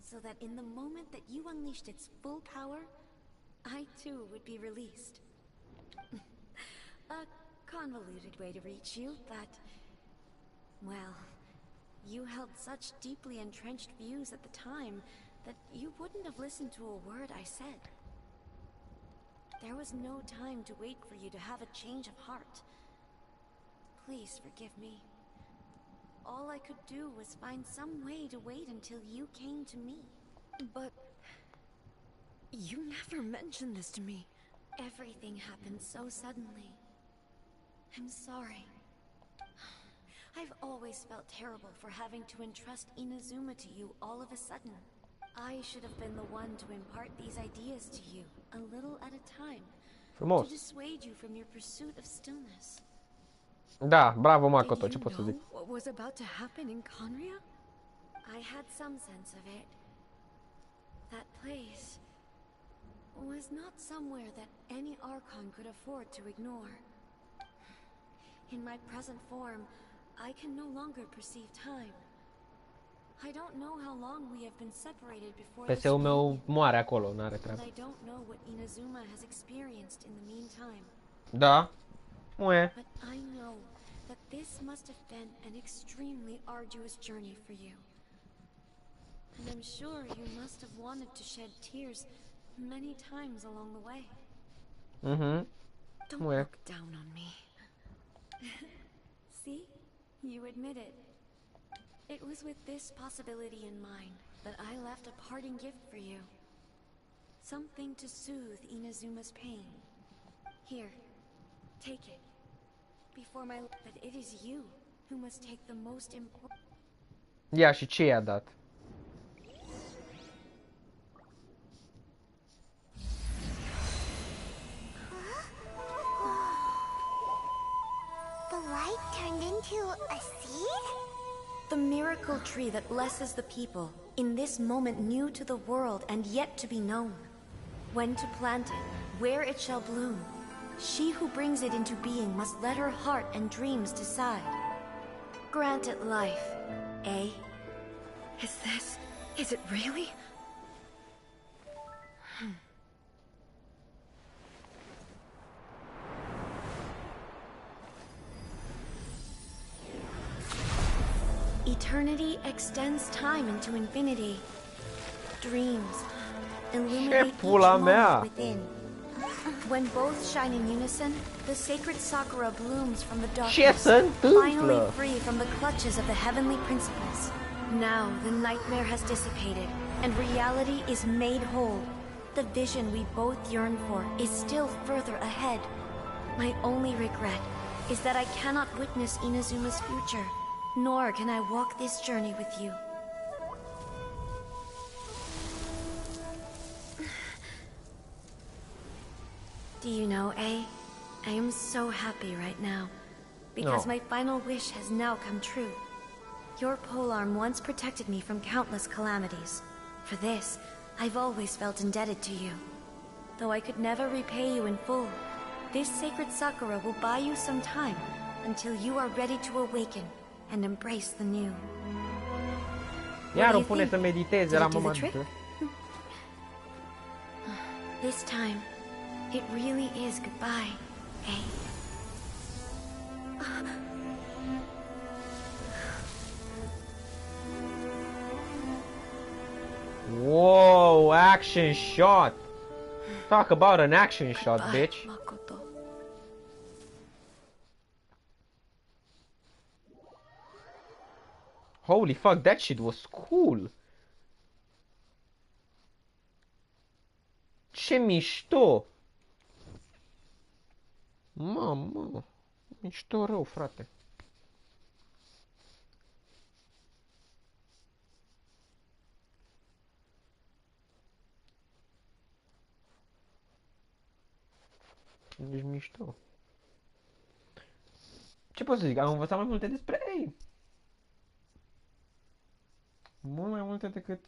K: so that in the moment that you unleashed its full power, I too would be released. A convoluted way to reach you, but... well, you held such deeply entrenched views at the time that you wouldn't have listened to a word I said. There was no time to wait for you to have a change of heart. Please forgive me. All I could do was find some way to wait until you came to me. But... you never mentioned this to me. Everything happened so suddenly. I'm sorry. I've always felt terrible for having to entrust Inazuma to you all of a sudden. I should have been the one to impart these ideas to you, a little at a time.
A: Frumos.
K: To dissuade you from your pursuit of stillness.
A: Da, bravo, Makoto, ce pot să zic?
K: What was about to happen in Conria? I had some sense of it. That place was not somewhere that any Archon could afford to ignore. In my present form, I can no longer perceive time. I don't know how long we have been separated before this
A: PC-ul meu
K: reunion,
A: moare acolo, n-are
K: and
A: treabă.
K: I don't know what Inazuma has experienced in the meantime.
A: Da. Muie.
K: But I know that this must have been an extremely arduous journey for you. And I'm sure you must have wanted to shed tears many times along the way. Don't
A: Muie.
K: look down on me. See? You admit it. It was with this possibility in mind that I left a parting gift for you. Something to soothe Inazuma's pain. Here, take it. Before my... But it is you who must take the most important...
A: Ia, și ce i-a dat?
B: The light turned into a seed?
K: The miracle tree that blesses the people, in this moment new to the world and yet to be known. When to plant it, where it shall bloom. She who brings it into being must let her heart and dreams decide. Grant it life, eh? Is it really? Eternity extends time into infinity. Dreams illuminate each
A: pula mea?
K: moment within. When both shine in unison, the sacred sakura blooms from the
A: Ce
K: darkness,
A: se întâmplă?
K: finally free from the clutches of the heavenly principles. Now the nightmare has dissipated, and reality is made whole. The vision we both yearn for is still further ahead. My only regret is that I cannot witness Inazuma's future, nor can I walk this journey with you. Do you know, I am so happy right now, because
A: No.
K: my final wish has now come true. Your polearm once protected me from countless calamities. For this, I've always felt indebted to you. Though I could never repay you in full, this sacred sakura will buy you some time until you are ready to awaken and embrace the new.
A: Iar
K: do
A: o
K: you
A: pune
K: think?
A: să mediteze
K: Did
A: la
K: it do the
A: mama.
K: trick? This time, it really is goodbye, eh?
A: Whoa, action shot. Talk about an action shot,
K: Goodbye,
A: bitch.
K: Makoto.
A: Holy fuck, that shit was cool. Ce mișto. Mamă, mișto rău, frate. Deci mișto. Ce pot să zic? Am învățat mai multe despre ei. Mult mai multe decât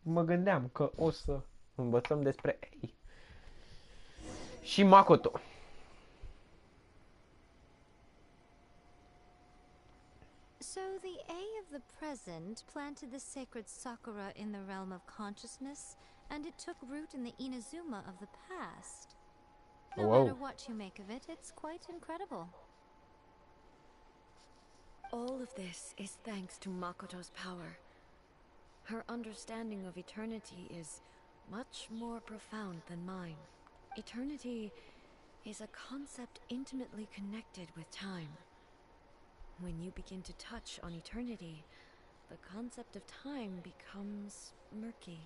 A: mă gândeam că o să învățăm despre ei. Și Makoto.
J: So the A of the present planted the sacred sakura in the realm of consciousness, and it took root in the Inazuma of the past. No
A: Whoa.
J: matter what you make of it, it's quite incredible.
K: All of this is thanks to Makoto's power. Her understanding of eternity is much more profound than mine. Eternity is a concept intimately connected with time. When you begin to touch on eternity, the concept of time becomes murky.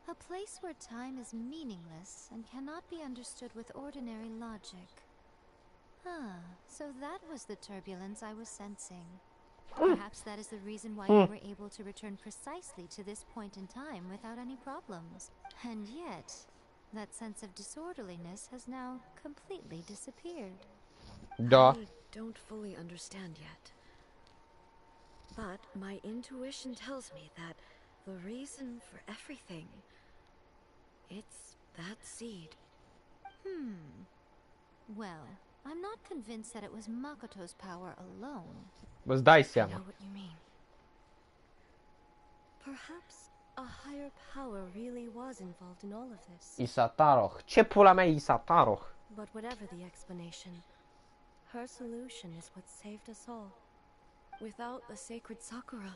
J: A place where time is meaningless and cannot be understood with ordinary logic. Ah, so that was the turbulence I was sensing. Perhaps that is the reason why you were able to return precisely to this point in time without any problems. And yet, that sense of disorderliness has now completely disappeared.
A: Da.
K: I don't fully understand yet. But my intuition tells me that the reason for everything. It's that seed.
J: Well, I'm not convinced that it was Makoto's power alone.
A: Îți dai
K: I
A: seama.
K: know what you mean. Perhaps a higher power really was involved in all of this.
A: Isataroh. Ce pula mea e Isataroh?
K: But whatever the explanation, her solution is what saved us all. Without the sacred Sakura,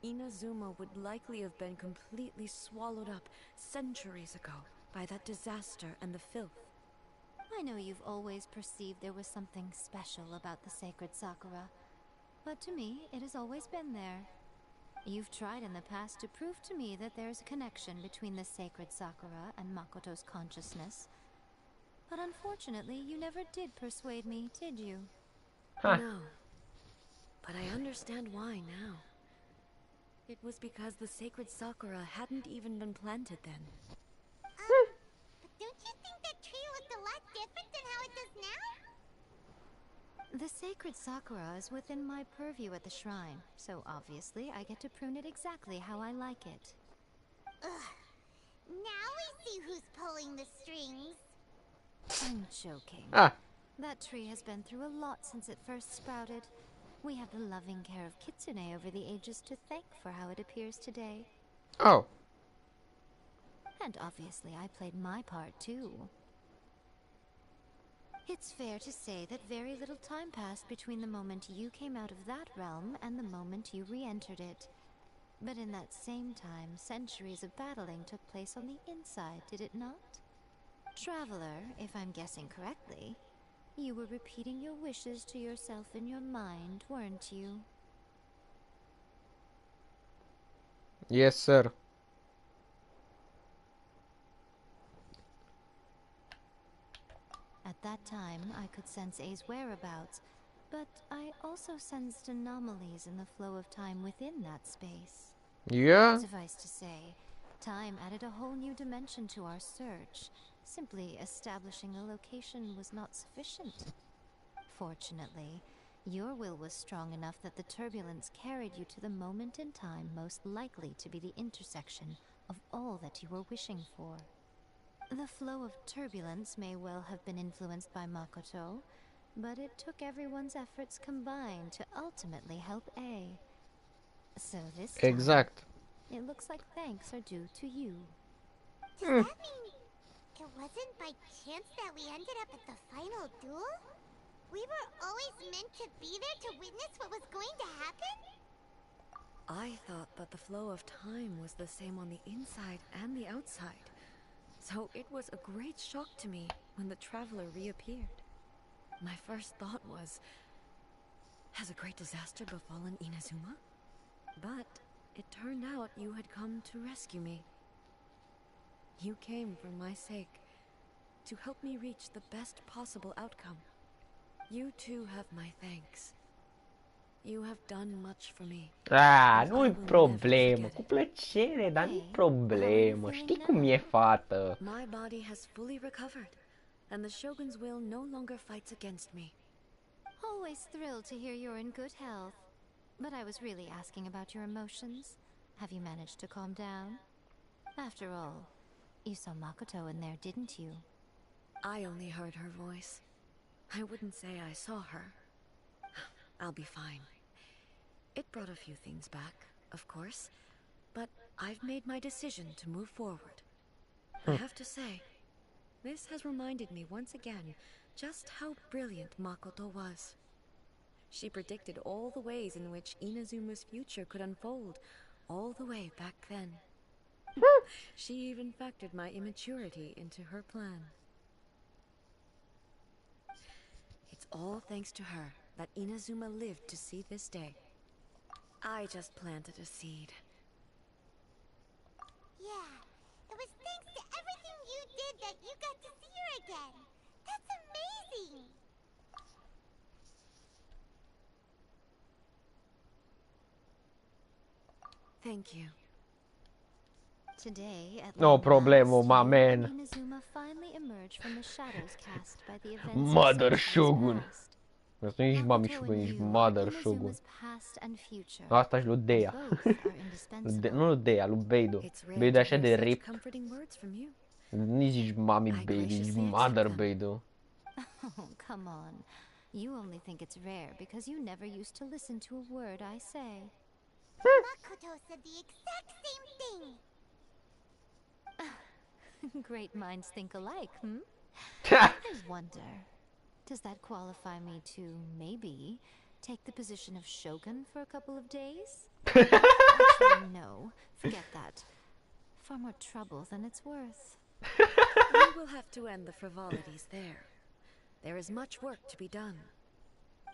K: Inazuma would likely have been completely swallowed up centuries ago by that disaster and the filth.
J: I know you've always perceived there was something special about the sacred Sakura, but to me, it has always been there. You've tried in the past to prove to me that there's a connection between the sacred Sakura and Makoto's consciousness, but unfortunately, you never did persuade me, did you?
K: No. But I understand why now. It was because the sacred Sakura hadn't even been planted then.
B: But don't you think that tree looked a lot different than how it does now?
J: The sacred Sakura is within my purview at the shrine, so obviously I get to prune it exactly how I like it.
B: Ugh. Now we see who's pulling the strings.
J: I'm joking. That tree has been through a lot since it first sprouted. We have the loving care of Kitsune over the ages to thank for how it appears today.
A: Oh.
J: And obviously I played my part too. It's fair to say that very little time passed between the moment you came out of that realm and the moment you re-entered it. But in that same time, centuries of battling took place on the inside, did it not? Traveler, if I'm guessing correctly, you were repeating your wishes to yourself in your mind, weren't you?
A: Yes, sir.
J: At that time, I could sense A's whereabouts, but I also sensed anomalies in the flow of time within that space.
A: Yeah?
J: Suffice to say, time added a whole new dimension to our search. Simply establishing a location was not sufficient. Fortunately, your will was strong enough that the turbulence carried you to the moment in time most likely to be the intersection of all that you were wishing for. The flow of turbulence may well have been influenced by Makoto, but it took everyone's efforts combined to ultimately help A. So this time,
A: Exact.
J: it looks like thanks are due to you.
B: Does that mean it wasn't by chance that we ended up at the final duel? We were always meant to be there to witness what was going to happen?
K: I thought that the flow of time was the same on the inside and the outside. So it was a great shock to me when the traveler reappeared. My first thought was, has a great disaster befallen Inazuma? But it turned out you had come to rescue me. You came for my sake, to help me reach the best possible outcome. You too have my thanks. You have done much for me.
A: Nu-i problemă, cu plăcere, dar nu-i problemă. Știi cum e, fată?
K: My body has fully recovered, and the Shogun's will no longer fights against me.
J: Always thrilled to hear you're in good health. But I was really asking about your emotions. Have you managed to calm down? After all, you saw Makoto in there, didn't you?
K: I only heard her voice. I wouldn't say I saw her. I'll be fine. It brought a few things back, of course, but I've made my decision to move forward. I have to say, this has reminded me once again just how brilliant Makoto was. She predicted all the ways in which Inazuma's future could unfold, all the way back then. She even factored my immaturity into her plan. It's all thanks to her that Inazuma lived to see this day. I just planted a seed.
B: Yeah, it was thanks to everything you did that you got to see her again. That's amazing!
K: Thank you.
J: Today, at
A: No
J: long
A: problemo,
J: last,
A: my
J: you
A: man.
J: and Inazuma finally emerged from the shadows cast by the events
A: Mother
J: of centuries
A: Shogun.
J: past.
A: Asta nu e nici mami Shogun, e nici Mother Shogun. Asta și lui Deia. Nu lui Deia, lui Beidou. Beidou e așa de rip. Nici zici mami Beidou, zici Mother Beidou.
J: Oh, come on. You only think it's rare because you never used to listen to a word I say.
B: Makoto said the exact same thing.
J: Great minds think alike, I wonder, does that qualify me to, maybe, take the position of Shogun for a couple of days? Actually, no. Forget that. Far more trouble than it's worth.
K: We will have to end the frivolities there. There is much work to be done.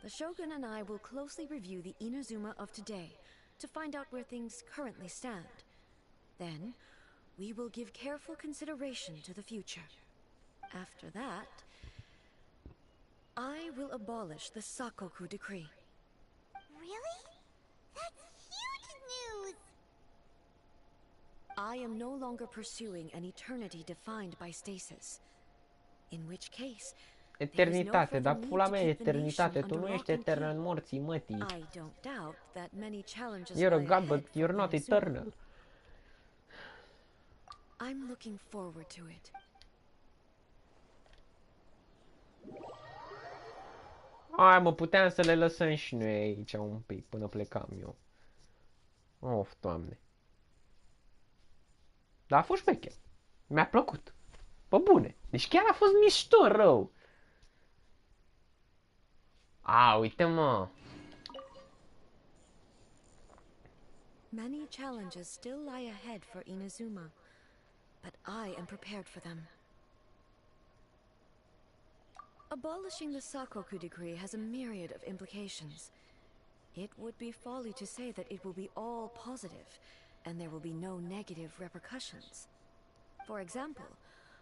K: The Shogun and I will closely review the Inazuma of today to find out where things currently stand. Then, we will give careful consideration to the future. After that, I will abolish the Sakoku decree.
B: Really? That's huge news!
K: I am no longer pursuing an eternity defined by stasis. In which case,
A: Eternitate, dar pula mea eternitate, tu nu ești eternă în morții mătii. You're a god, but you're not eternal.
K: I'm looking forward to it.
A: Hai mă, puteam să le lăsăm și noi aici un pic până plecam eu. Of, Doamne. Dar a fost șmecher. Mi-a plăcut. Bă, bune. Deci chiar a fost mișto rău. A, uite mă.
K: Many challenges still lie ahead for Inazuma, but I am prepared for them. Abolishing the Sakoku decree has a myriad of implications. It would be folly to say that it will be all positive, and there will be no negative repercussions. For example,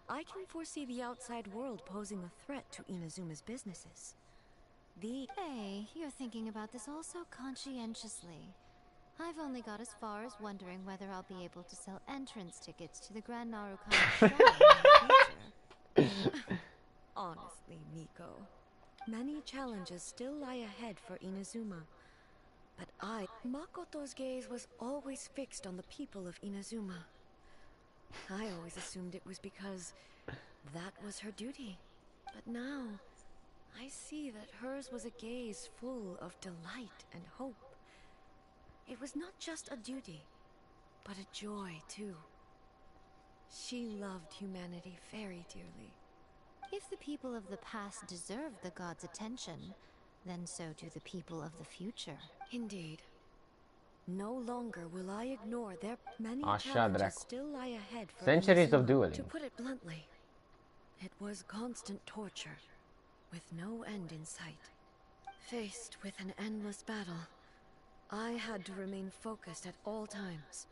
K: I can foresee the outside world posing a threat to Inazuma's businesses.
J: Hey, you're thinking about this all so conscientiously. I've only got as far as wondering whether I'll be able to sell entrance tickets to the Grand Narukami show in the future.
K: Honestly, Miko, many challenges still lie ahead for Inazuma. But Makoto's gaze was always fixed on the people of Inazuma. I always assumed it was because that was her duty. But now, I see that hers was a gaze full of delight and hope. It was not just a duty, but a joy, too. She loved humanity very dearly.
J: If the people of the past deserve the god's attention, then so do the people of the future.
K: Indeed. No longer will I ignore their many
A: Așa,
K: challenges
A: dracu.
K: still lie ahead for
A: Centuries of
K: Inazuma.
A: dueling.
K: To put it bluntly, it was constant torture, with no end in sight. Faced with an endless battle, I had to remain focused at all times.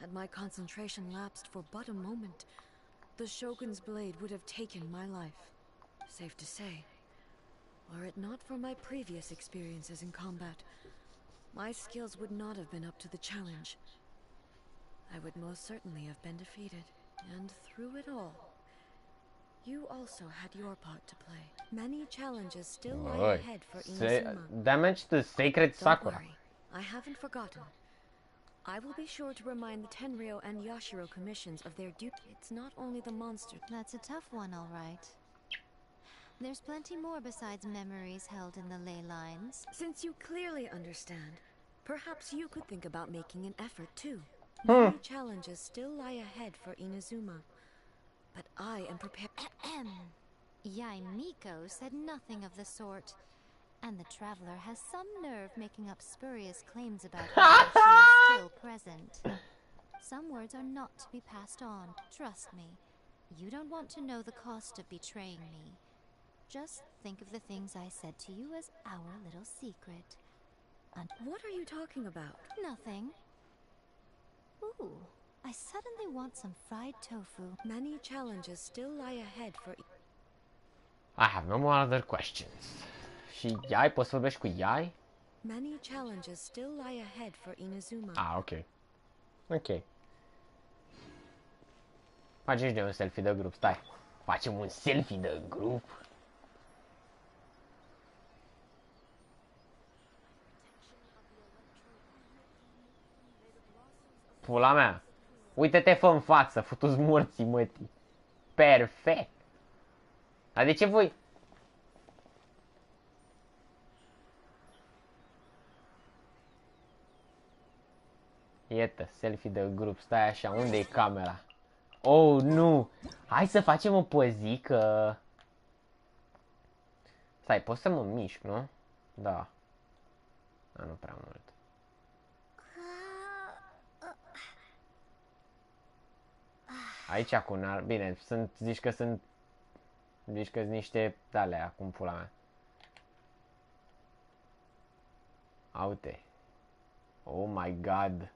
K: Had my concentration lapsed for but a moment, the Shogun's blade would have taken my life. Safe to say, were it not for my previous experiences in combat, my skills would not have been up to the challenge. I would most certainly have been defeated. And through it all, you also had your part to play. Many challenges still lie ahead for Inazuma.
A: Damage to Sacred Sakura.
K: Don't worry, I haven't forgotten. I will be sure to remind the Tenryo and Yashiro commissions of their duty. It's not only the monster.
J: That's a tough one, all right. There's plenty more besides memories held in the ley lines.
K: Since you clearly understand, perhaps you could think about making an effort too. Many challenges still lie ahead for Inazuma, but I am prepared.
J: Yai Miko said nothing of the sort, and the traveler has some nerve making up spurious claims about her while she is still present. Some words are not to be passed on, trust me. You don't want to know the cost of betraying me. Just think of the things I said to you as our little secret.
K: What are you talking about?
J: Nothing. Ooh, I suddenly want some fried tofu.
K: Many challenges still lie ahead for...
A: I have no more other questions. Și Yai, poți să vorbești cu Yai?
K: Many challenges still lie ahead for Inazuma.
A: Ah, ok. Ok. Facem și noi un selfie de grup, stai. Facem un selfie de grup. Pula mea. Uite-te, fă în față, futu-ți morții, mătii. Perfect. Dar de ce voi... Iată, selfie de grup, stai așa, unde e camera? Oh, nu! Hai să facem o pozică! Stai, pot să mă mișc, nu? Da. Dar nu prea mult. Aici cu nar... Bine, zici că sunt niște dale acum, pula mea. Uite. Oh my god.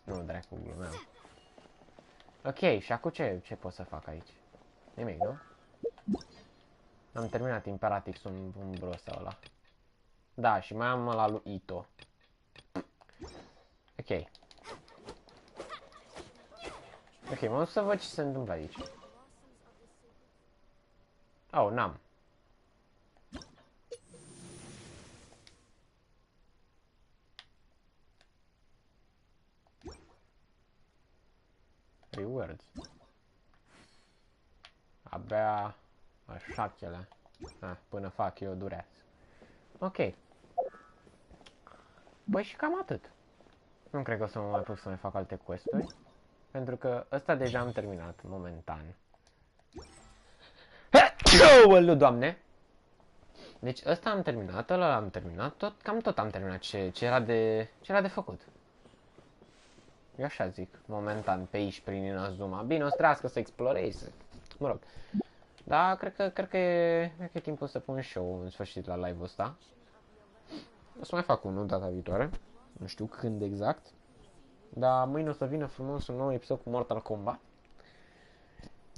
A: Nu, dracu, glumeam. Ok, și acum ce pot să fac aici? Nimic, nu? Am terminat imperativ un brosa ăla. Da, și mai am ăla lui Ito. Ok. Ok, mă duc să văd ce se întâmplă aici. Oh, n-am. Rewards. Abia așa chele. Până fac eu durează. Ok. Băi, și cam atât. Nu cred că o să mă mai pun să mai fac alte quest-uri. Pentru că ăsta deja am terminat, momentan. Ăleu, doamne! Deci ăsta am terminat, ăla am terminat, cam tot am terminat ce era de făcut. Eu așa zic, momentan, pe aici, prin Inazuma. Bine, o să trească să explorezi, mă rog. Dar cred că e timpul să pun show în sfârșit la live-ul ăsta. O să mai fac unul data viitoare. Nu știu când exact. Dar mâine o să vină frumos un nou episod cu Mortal Kombat.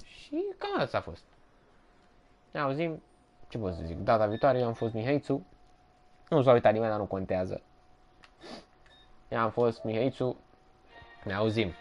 A: Și cam asta a fost. Ne auzim. Ce pot să zic? Data viitoare eu am fost Mihaițu. Nu s-a uitat nimeni, dar nu contează. Eu am fost Mihaițu. Ne auzim.